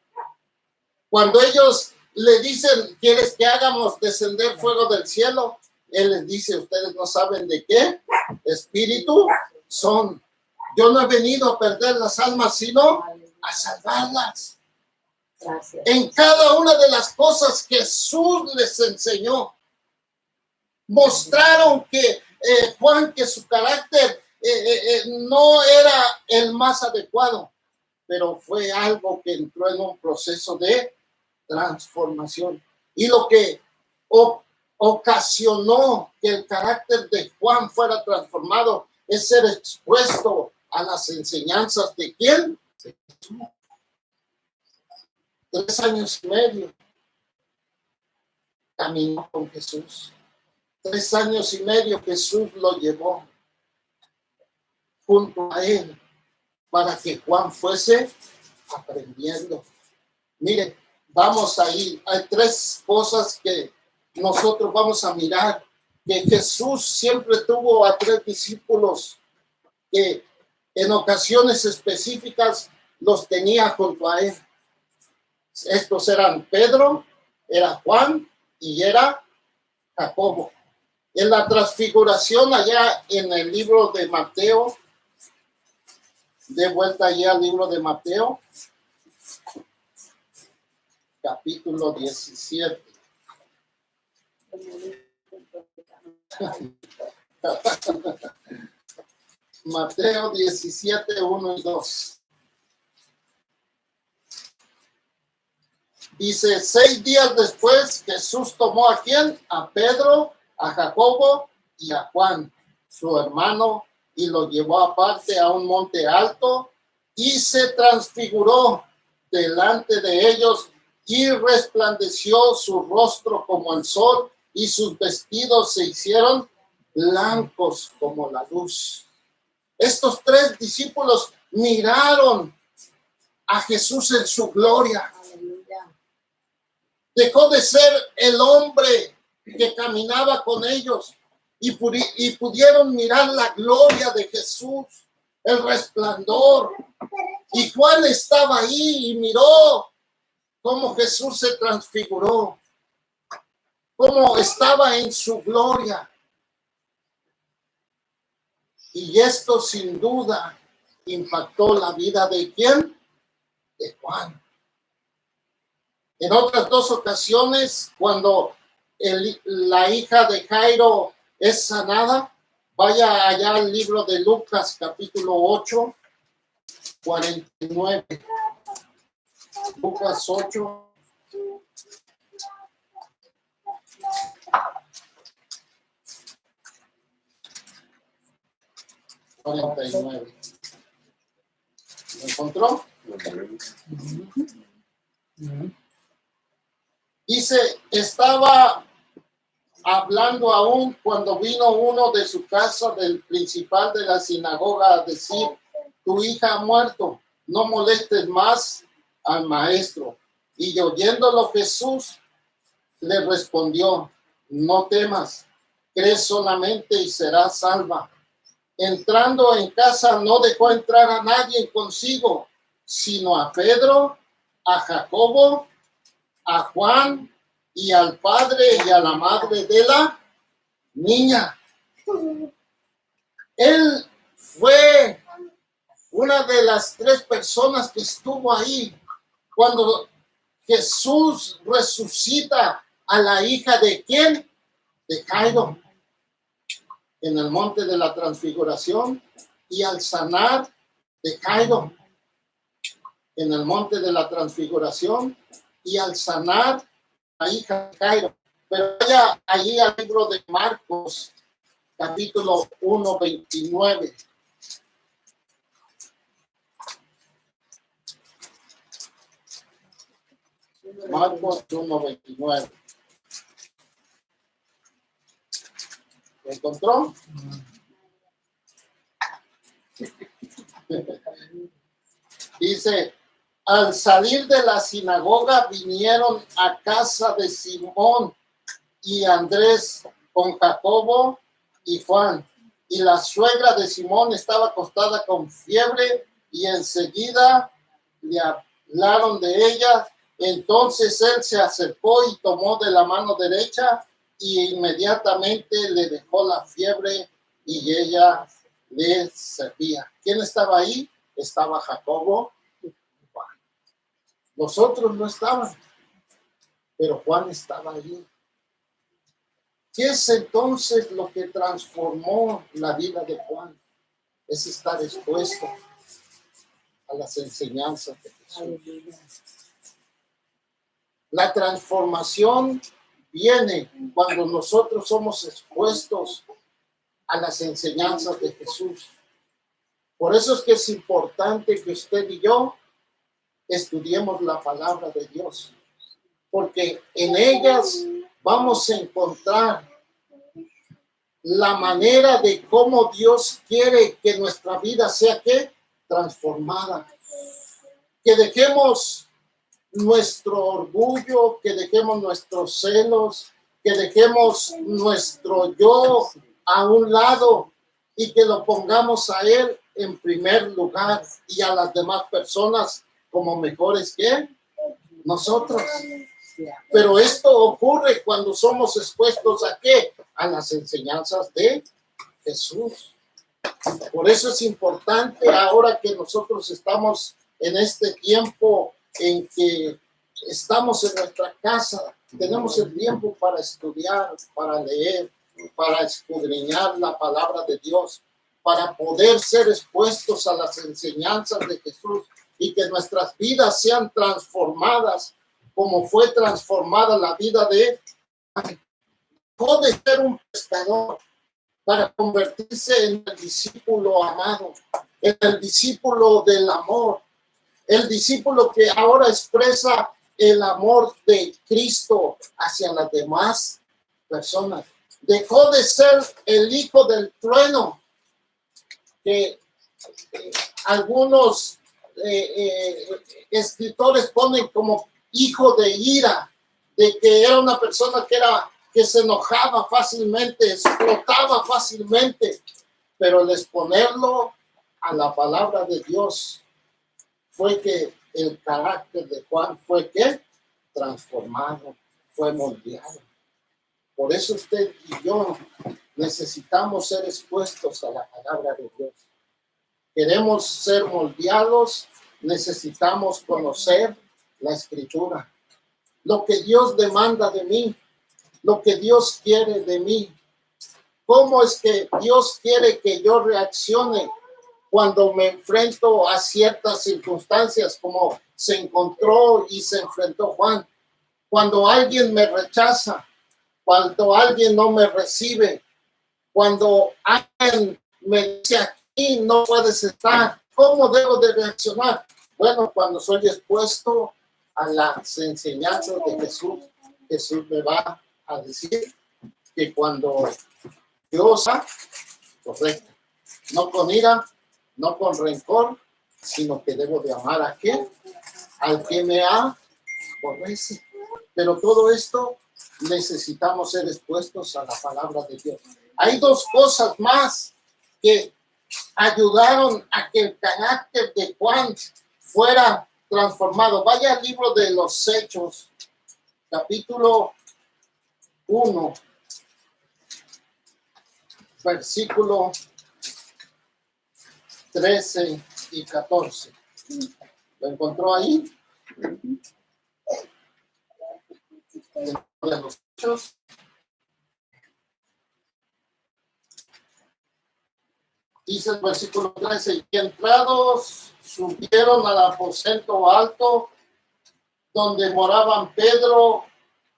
Cuando ellos le dicen, ¿quieres que hagamos descender fuego del cielo? Él les dice, ustedes no saben de qué espíritu son. Yo no he venido a perder las almas, sino a salvarlas. Gracias. En cada una de las cosas que Jesús les enseñó, mostraron que Juan, que su carácter no era el más adecuado, pero fue algo que entró en un proceso de transformación. Y lo que ocasionó que el carácter de Juan fuera transformado es ser expuesto a las enseñanzas de ¿quién? 3 años y medio caminó con Jesús. 3 años y medio Jesús lo llevó junto a él para que Juan fuese aprendiendo. Mire, vamos a ir. Hay 3 cosas que nosotros vamos a mirar. Que Jesús siempre tuvo a 3 discípulos que en ocasiones específicas los tenía junto a él. Estos eran Pedro, era Juan y era Jacobo. En la transfiguración allá en el libro de Mateo, de vuelta allá al libro de Mateo, capítulo 17. Mateo 17, 1 y 2. Dice, 6 días después, Jesús tomó ¿a quién? A Pedro, a Jacobo y a Juan, su hermano, y lo llevó aparte a un monte alto y se transfiguró delante de ellos y resplandeció su rostro como el sol y sus vestidos se hicieron blancos como la luz. Estos 3 discípulos miraron a Jesús en su gloria. Dejó de ser el hombre que caminaba con ellos y pudieron mirar la gloria de Jesús, el resplandor. Y Juan estaba ahí y miró cómo Jesús se transfiguró, cómo estaba en su gloria. Y esto sin duda impactó la vida de ¿quién? De Juan. En otras 2 ocasiones, cuando la hija de Jairo es sanada, vaya allá al libro de Lucas, capítulo 8, 49. Lucas 8. ¿49? ¿Lo encontró? Dice, estaba hablando aún cuando vino uno de su casa del principal de la sinagoga a decir, tu hija ha muerto, no molestes más al maestro. Y oyéndolo Jesús le respondió, no temas, cree solamente y serás salva. Entrando en casa no dejó entrar a nadie consigo, sino a Pedro, a Jacobo, a Juan y al padre y a la madre de la niña. Él fue una de las 3 personas que estuvo ahí cuando Jesús resucita a la hija de ¿quién? De Jairo, en el monte de la transfiguración, y al sanar de Jairo en el monte de la transfiguración, y al sanar a hija de Jairo. Pero vaya allí al libro de Marcos, capítulo 1, 29. Marcos 1:29. ¿Lo encontró? Dice, al salir de la sinagoga vinieron a casa de Simón y Andrés con Jacobo y Juan. Y la suegra de Simón estaba acostada con fiebre y enseguida le hablaron de ella. Entonces él se acercó y tomó de la mano derecha y inmediatamente le dejó la fiebre y ella le servía. ¿Quién estaba ahí? Estaba Jacobo y Juan. Los otros no estaban, pero Juan estaba allí. ¿Qué es entonces lo que transformó la vida de Juan? Es estar expuesto a las enseñanzas de Jesús. La transformación viene cuando nosotros somos expuestos a las enseñanzas de Jesús. Por eso es que es importante que usted y yo estudiemos la palabra de Dios, porque en ellas vamos a encontrar la manera de cómo Dios quiere que nuestra vida sea ¿qué? Transformada. Que dejemos nuestro orgullo, que dejemos nuestros celos, que dejemos nuestro yo a un lado y que lo pongamos a Él en primer lugar y a las demás personas como mejores que nosotros. Pero esto ocurre cuando somos expuestos ¿a qué? A las enseñanzas de Jesús. Por eso es importante ahora que nosotros estamos en este tiempo en que estamos en nuestra casa, tenemos el tiempo para estudiar, para leer, para escudriñar la palabra de Dios, para poder ser expuestos a las enseñanzas de Jesús y que nuestras vidas sean transformadas como fue transformada la vida de Juan. Dejó de ser un pescador para convertirse en el discípulo amado, en el discípulo del amor, el discípulo que ahora expresa el amor de Cristo hacia las demás personas. Dejó de ser el hijo del trueno que algunos escritores ponen como hijo de ira, de que era una persona que se enojaba fácilmente, explotaba fácilmente, pero al exponerlo a la palabra de Dios fue que el carácter de Juan fue que transformado, fue moldeado. Por eso usted y yo necesitamos ser expuestos a la palabra de Dios. Queremos ser moldeados, necesitamos conocer la Escritura, lo que Dios demanda de mí, lo que Dios quiere de mí. ¿Cómo es que Dios quiere que yo reaccione cuando me enfrento a ciertas circunstancias como se encontró y se enfrentó Juan? Cuando alguien me rechaza, cuando alguien no me recibe, cuando alguien me dice aquí no puedes estar, ¿cómo debo de reaccionar? Bueno, cuando soy expuesto a las enseñanzas de Jesús, Jesús me va a decir que cuando yo sea correcto, no con ira, no con rencor, sino que debo de amar a quién, al que me aborrece. Pero todo esto necesitamos ser expuestos a la palabra de Dios. Hay dos cosas más que ayudaron a que el carácter de Juan fuera transformado. Vaya al libro de los Hechos, capítulo 1, versículo 13 y 14. ¿Lo encontró ahí? De los Hechos. Dice el versículo 13, y entrados subieron al aposento alto donde moraban Pedro,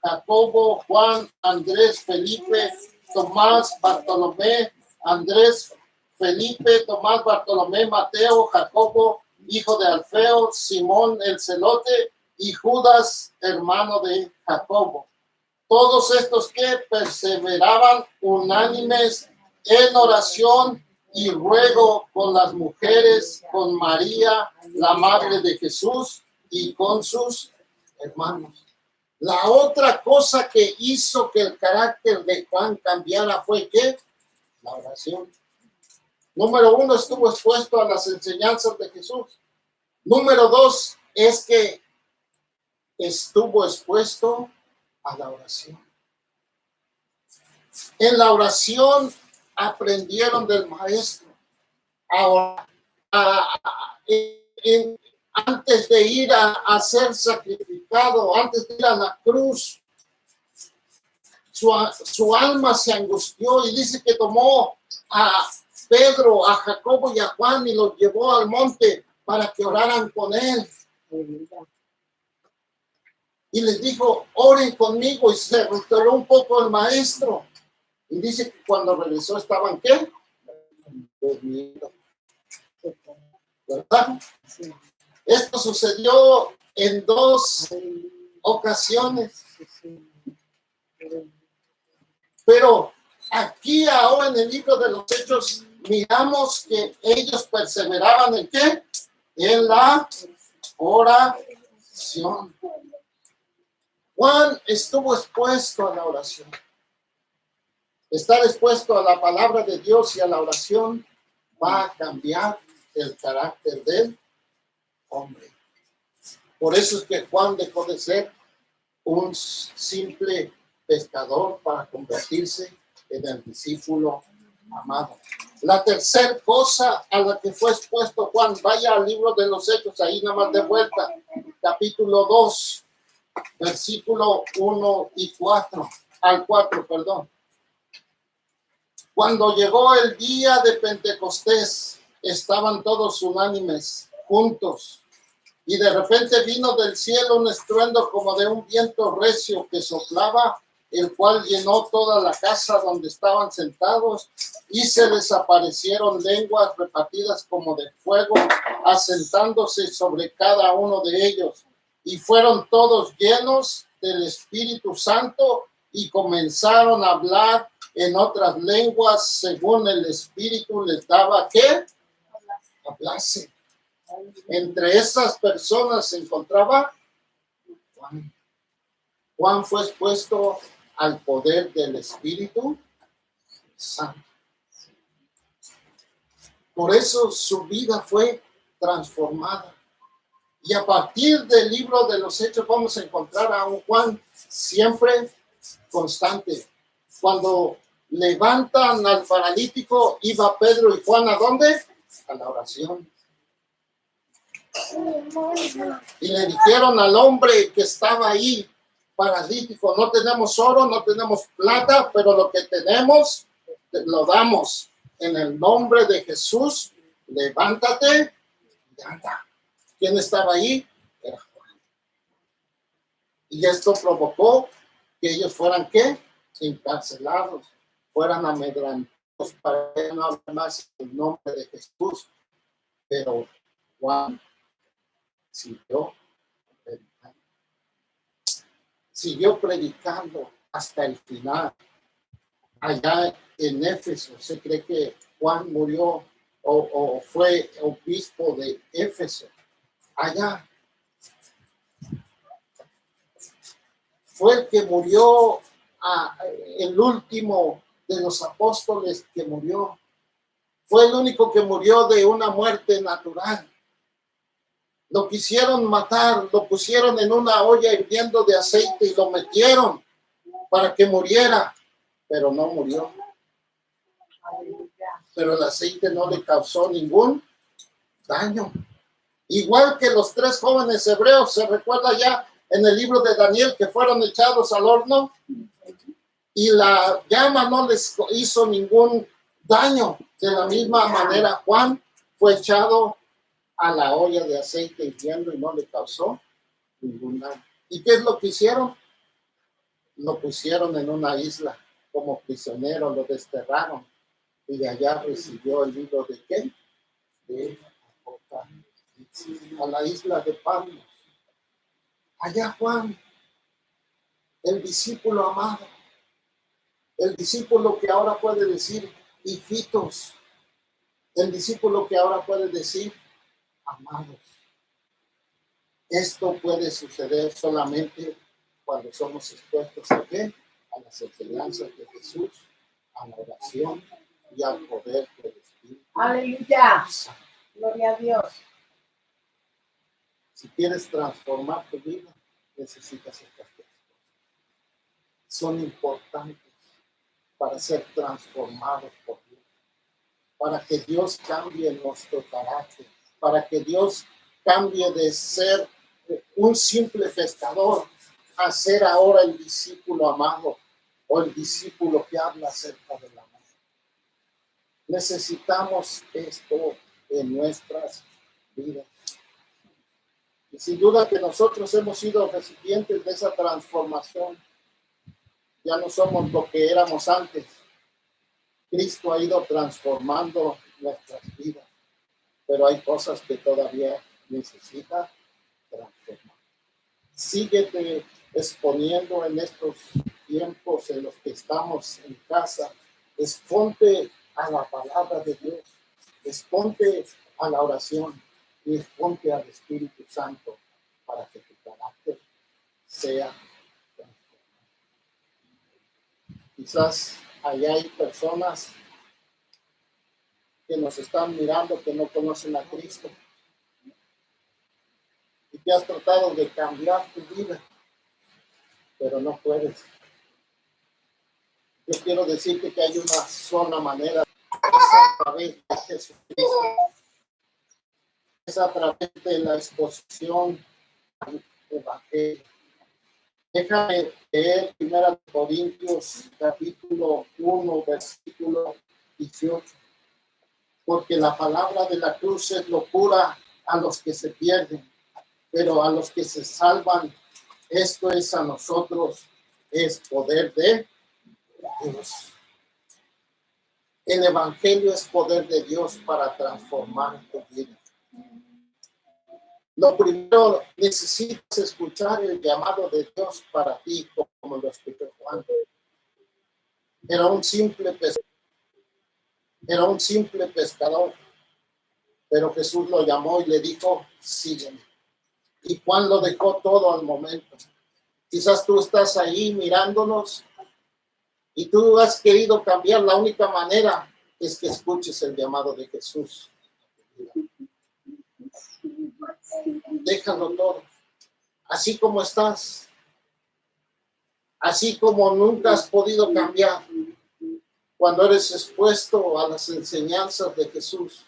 Jacobo, Juan, Andrés, Felipe, Tomás, Bartolomé, Andrés, Felipe, Tomás, Bartolomé, Mateo, Jacobo, hijo de Alfeo, Simón el celote y Judas, hermano de Jacobo. Todos estos que perseveraban unánimes en oración y ruego con las mujeres, con María, la madre de Jesús, y con sus hermanos. La otra cosa que hizo que el carácter de Juan cambiara fue ¿qué? La oración. Número 1, estuvo expuesto a las enseñanzas de Jesús. Número 2, es que estuvo expuesto a la oración. En la oración aprendieron del maestro. Ahora, antes de ir a ser sacrificado, antes de ir a la cruz, su alma se angustió y dice que tomó a Pedro, a Jacobo y a Juan y los llevó al monte para que oraran con él. Y les dijo, oren conmigo, y se retiró un poco el maestro. Y dice que cuando regresó estaban, ¿qué? Durmiendo. ¿Verdad? Sí. Esto sucedió en 2 ocasiones. Pero aquí ahora en el libro de los Hechos miramos que ellos perseveraban en ¿qué? En la oración. Juan estuvo expuesto a la oración. Estar expuesto a la palabra de Dios y a la oración va a cambiar el carácter del hombre. Por eso es que Juan dejó de ser un simple pescador para convertirse en el discípulo amado. La tercera cosa a la que fue expuesto Juan, vaya al libro de los Hechos, ahí nada más de vuelta, capítulo 2, versículo 1 y 4, al 4, perdón. Cuando llegó el día de Pentecostés, estaban todos unánimes, juntos, y de repente vino del cielo un estruendo como de un viento recio que soplaba, el cual llenó toda la casa donde estaban sentados, y se les aparecieron lenguas repartidas como de fuego, asentándose sobre cada uno de ellos, y fueron todos llenos del Espíritu Santo, y comenzaron a hablar en otras lenguas según el Espíritu les daba ¿qué? Hablase. Entre esas personas se encontraba Juan. Juan fue expuesto al poder del Espíritu Santo. Por eso su vida fue transformada. Y a partir del libro de los Hechos vamos a encontrar a un Juan siempre constante. Cuando levantan al paralítico, iba Pedro y Juan ¿a dónde? A la oración. Y le dijeron al hombre que estaba ahí, paralítico, no tenemos oro, no tenemos plata, pero lo que tenemos, lo damos. En el nombre de Jesús, levántate y anda. ¿Quién estaba ahí? Era Juan. Y esto provocó que ellos fueran, ¿qué? Encarcelados, fueran amedrentados para que no hablar más el nombre de Jesús. Pero Juan siguió predicando hasta el final. Allá en Éfeso se cree que Juan murió o fue obispo de Éfeso. Allá fue el que murió, el último de los apóstoles que murió. Fue el único que murió de una muerte natural. Lo quisieron matar, lo pusieron en una olla hirviendo de aceite y lo metieron para que muriera, pero no murió. Pero el aceite no le causó ningún daño. Igual que los 3 jóvenes hebreos, se recuerda ya en el libro de Daniel que fueron echados al horno y la llama no les hizo ningún daño. De la misma manera, Juan fue echado a la olla de aceite hirviendo y no le causó ningún daño. ¿Y qué es lo que hicieron? Lo pusieron en una isla como prisionero, lo desterraron y de allá recibió el libro de ¿qué? De Apocalipsis, a la isla de Patmos. Allá Juan, el discípulo amado, el discípulo que ahora puede decir hijitos, el discípulo que ahora puede decir amados. Esto puede suceder solamente cuando somos expuestos ¿a qué? A las enseñanzas de Jesús, a la oración y al poder del Espíritu. Aleluya. Gloria a Dios. Si quieres transformar tu vida, necesitas estas tres cosas. Son importantes para ser transformados por Dios, para que Dios cambie nuestro carácter, para que Dios cambie de ser un simple pescador a ser ahora el discípulo amado o el discípulo que habla acerca del amor. Necesitamos esto en nuestras vidas. Y sin duda que nosotros hemos sido recipientes de esa transformación. Ya no somos lo que éramos antes. Cristo ha ido transformando nuestras vidas, pero hay cosas que todavía necesita transformar. Síguete exponiendo en estos tiempos en los que estamos en casa. Exponte a la palabra de Dios, exponte a la oración y exponte al Espíritu Santo para que tu carácter sea transformado. Quizás allá hay personas que nos están mirando que no conocen a Cristo y que has tratado de cambiar tu vida, pero no puedes. Yo quiero decirte que hay una sola manera, es a través de Jesucristo, es a través de la exposición al Evangelio. Déjame leer 1 Corintios capítulo 1, versículo 18. Porque la palabra de la cruz es locura a los que se pierden, pero a los que se salvan, esto es a nosotros, es poder de Dios. El Evangelio es poder de Dios para transformar tu vida. Lo primero, necesitas escuchar el llamado de Dios para ti, como lo escuchó Juan. Era un simple pescador, pero Jesús lo llamó y le dijo, sígueme. Y Juan lo dejó todo al momento. Quizás tú estás ahí mirándonos y tú has querido cambiar. La única manera es que escuches el llamado de Jesús. Déjalo todo. Así como estás. Así como nunca has podido cambiar. Cuando eres expuesto a las enseñanzas de Jesús.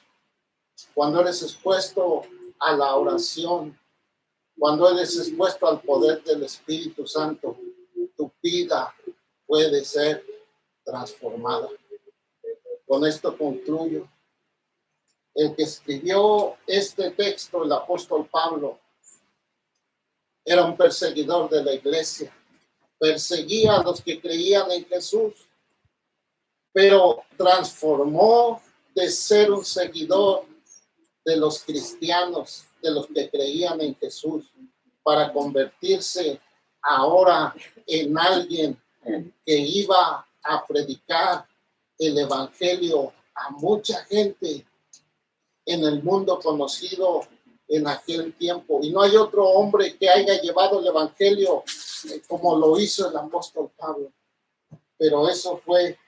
Cuando eres expuesto a la oración. Cuando eres expuesto al poder del Espíritu Santo. Tu vida puede ser transformada. Con esto concluyo. El que escribió este texto, el apóstol Pablo, era un perseguidor de la iglesia. Perseguía a los que creían en Jesús, pero transformó de ser un seguidor de los cristianos, de los que creían en Jesús, para convertirse ahora en alguien que iba a predicar el evangelio a mucha gente en el mundo conocido en aquel tiempo. Y no hay otro hombre que haya llevado el evangelio como lo hizo el apóstol Pablo. Pero eso fue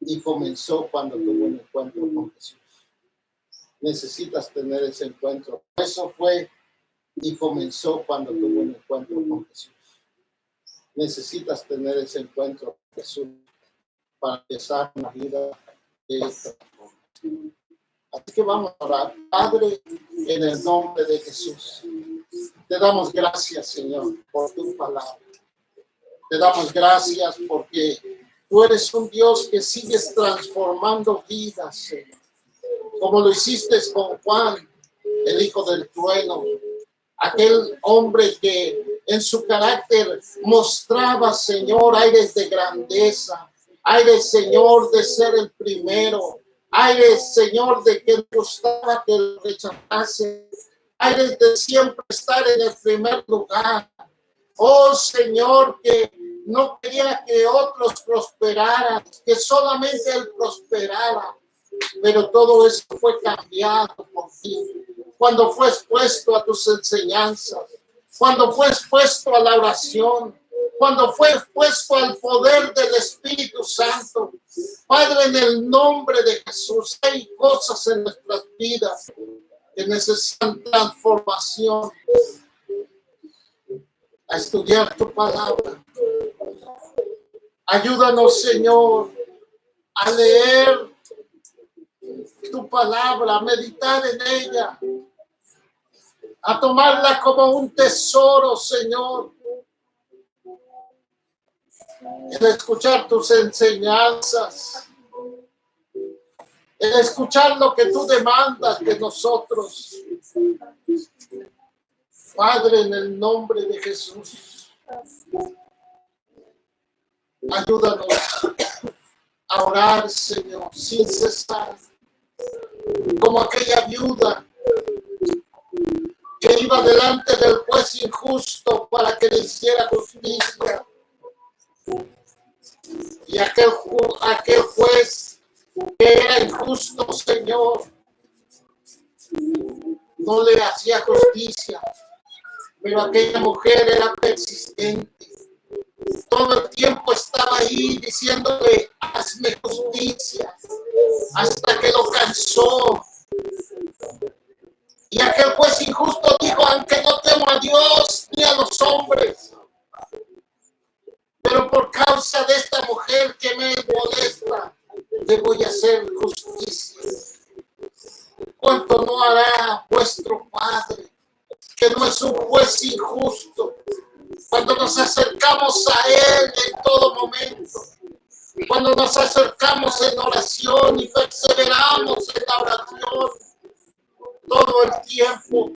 y comenzó cuando tuvo un encuentro con Jesús. Necesitas tener ese encuentro. Eso fue y comenzó cuando tuvo un encuentro con Jesús. Necesitas tener ese encuentro con Jesús para empezar una vida de esta forma. Así que vamos a orar. Padre, en el nombre de Jesús, te damos gracias, Señor, por tu palabra. Te damos gracias porque tú eres un Dios que sigues transformando vidas, Señor. Como lo hiciste con Juan, el hijo del trueno, aquel hombre que en su carácter mostraba, Señor, aires de grandeza, aires, Señor, de ser el primero, aires, Señor, de que le gustaba que lo rechazase, aires de siempre estar en el primer lugar. Oh Señor, que no quería que otros prosperaran, que solamente Él prosperara. Pero todo eso fue cambiado por ti. Cuando fue expuesto a tus enseñanzas, cuando fue expuesto a la oración, cuando fue expuesto al poder del Espíritu Santo. Padre, en el nombre de Jesús, hay cosas en nuestras vidas que necesitan transformación. A estudiar tu palabra. Ayúdanos, Señor, a leer tu palabra, a meditar en ella, a tomarla como un tesoro, Señor. El escuchar tus enseñanzas, el escuchar lo que tú demandas de nosotros. Padre, en el nombre de Jesús, ayúdanos a orar, Señor, sin cesar, como aquella viuda que iba delante del juez injusto para que le hiciera justicia. Y aquel juez que era injusto, Señor, no le hacía justicia. Pero aquella mujer era persistente. Todo el tiempo estaba ahí diciéndole, hazme justicia, hasta que lo cansó. Y aquel juez injusto dijo, aunque no temo a Dios ni a los hombres, pero por causa de esta mujer que me molesta, le voy a hacer justicia. ¿Cuánto no hará vuestro Padre, que no es un juez injusto, cuando nos acercamos a Él en todo momento, cuando nos acercamos en oración y perseveramos en la oración todo el tiempo?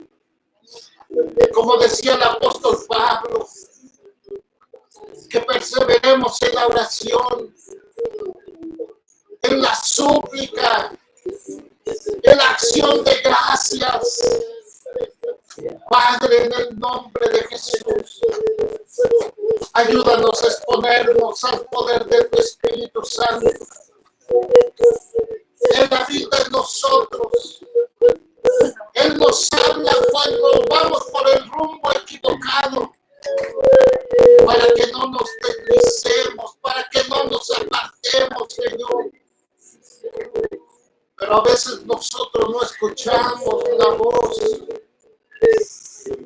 Como decía el apóstol Pablo, que perseveremos en la oración, en la súplica, en la acción de gracias. Padre, en el nombre de Jesús, ayúdanos a exponernos al poder de tu Espíritu Santo en la vida de nosotros. Él nos habla cuando vamos por el rumbo equivocado, para que no nos deslicemos, para que no nos apartemos, Señor. Pero a veces nosotros no escuchamos la voz.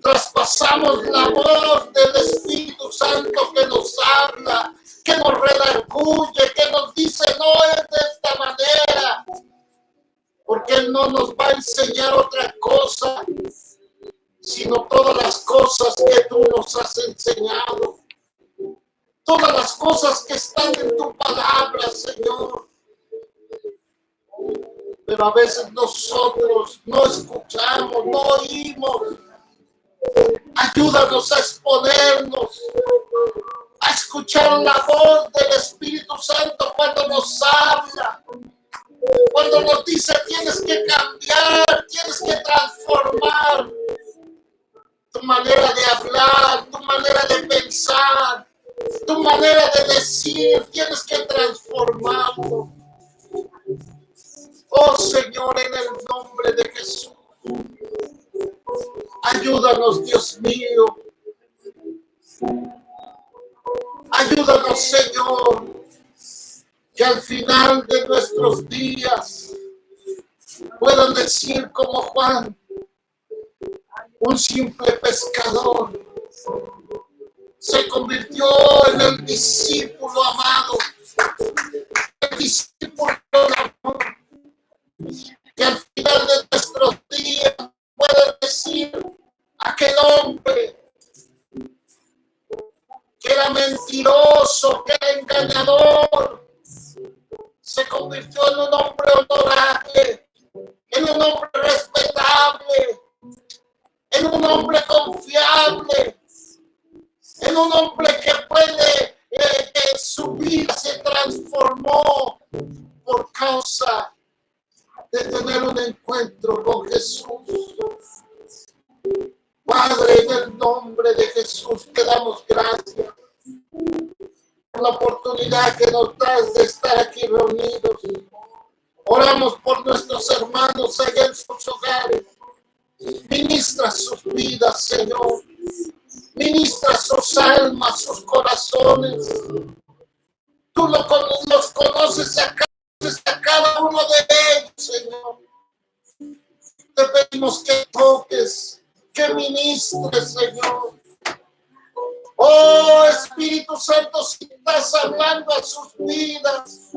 Traspasamos la voz del Espíritu Santo que nos habla, que nos redarguye, que nos dice no es de esta manera, porque Él no nos va a enseñar otra cosa, sino todas las cosas que tú nos has enseñado, todas las cosas que están en tu palabra, Señor. Pero a veces nosotros no escuchamos, no oímos. Ayúdanos a exponernos, a escuchar la voz del Espíritu Santo cuando nos habla, cuando nos dice tienes que cambiar, tienes que transformar tu manera de hablar, tu manera de pensar, tu manera de decir, tienes que transformarlo. Oh Señor, en el nombre de Jesús, ayúdanos, Dios mío. Ayúdanos, Señor, que al final de nuestros días puedan decir como Juan, un simple pescador se convirtió en el discípulo amado, el discípulo de amor, que al final de nuestros días puedan decir aquel hombre que era mentiroso, que era engañador, se convirtió en un hombre honorable, en un hombre respetable, en un hombre confiable, en un hombre que puede, que su vida se transformó por causa de tener un encuentro con Jesús. Padre, en el nombre de Jesús te damos gracias por la oportunidad que nos das de estar aquí reunidos. Oramos por nuestros hermanos allá en sus hogares. Ministra sus vidas, Señor. Ministra sus almas, sus corazones. Tú los conoces a cada uno de ellos, Señor. Te pedimos que toques, que ministres, Señor. Oh, Espíritu Santo, si estás hablando a sus vidas,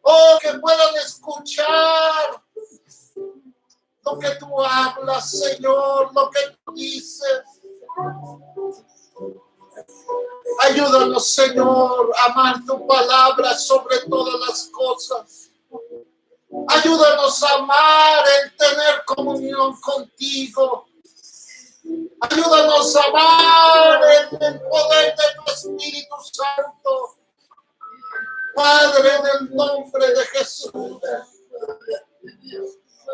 oh, que puedan escuchar lo que tú hablas, Señor, lo que tú dices. Ayúdanos, Señor, a amar tu palabra sobre todas las cosas. Ayúdanos a amar, en tener comunión contigo. Ayúdanos a amar en el poder de tu Espíritu Santo. Padre, en el nombre de Jesús.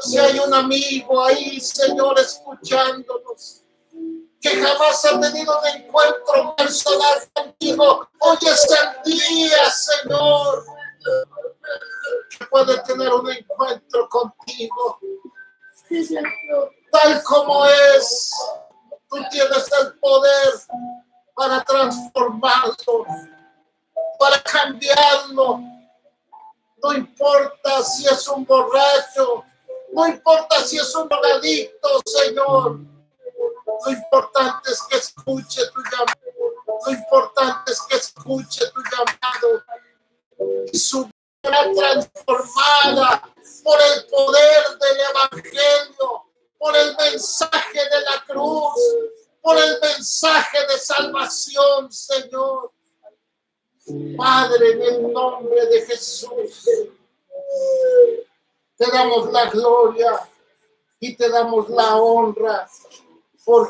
Si hay un amigo ahí, Señor, escuchándonos, que jamás ha tenido un encuentro personal contigo, hoy es el día, Señor, que puede tener un encuentro contigo. Tal como es, tú tienes el poder para transformarlo, para cambiarlo. No importa si es un borracho, no importa si es un drogadicto, Señor. Lo importante es que escuche tu llamado. Lo importante es que escuche tu llamado. Y su vida transformada por el poder del Evangelio, por el mensaje de la cruz, por el mensaje de salvación, Señor. Padre, en el nombre de Jesús, te damos la gloria y te damos la honra, porque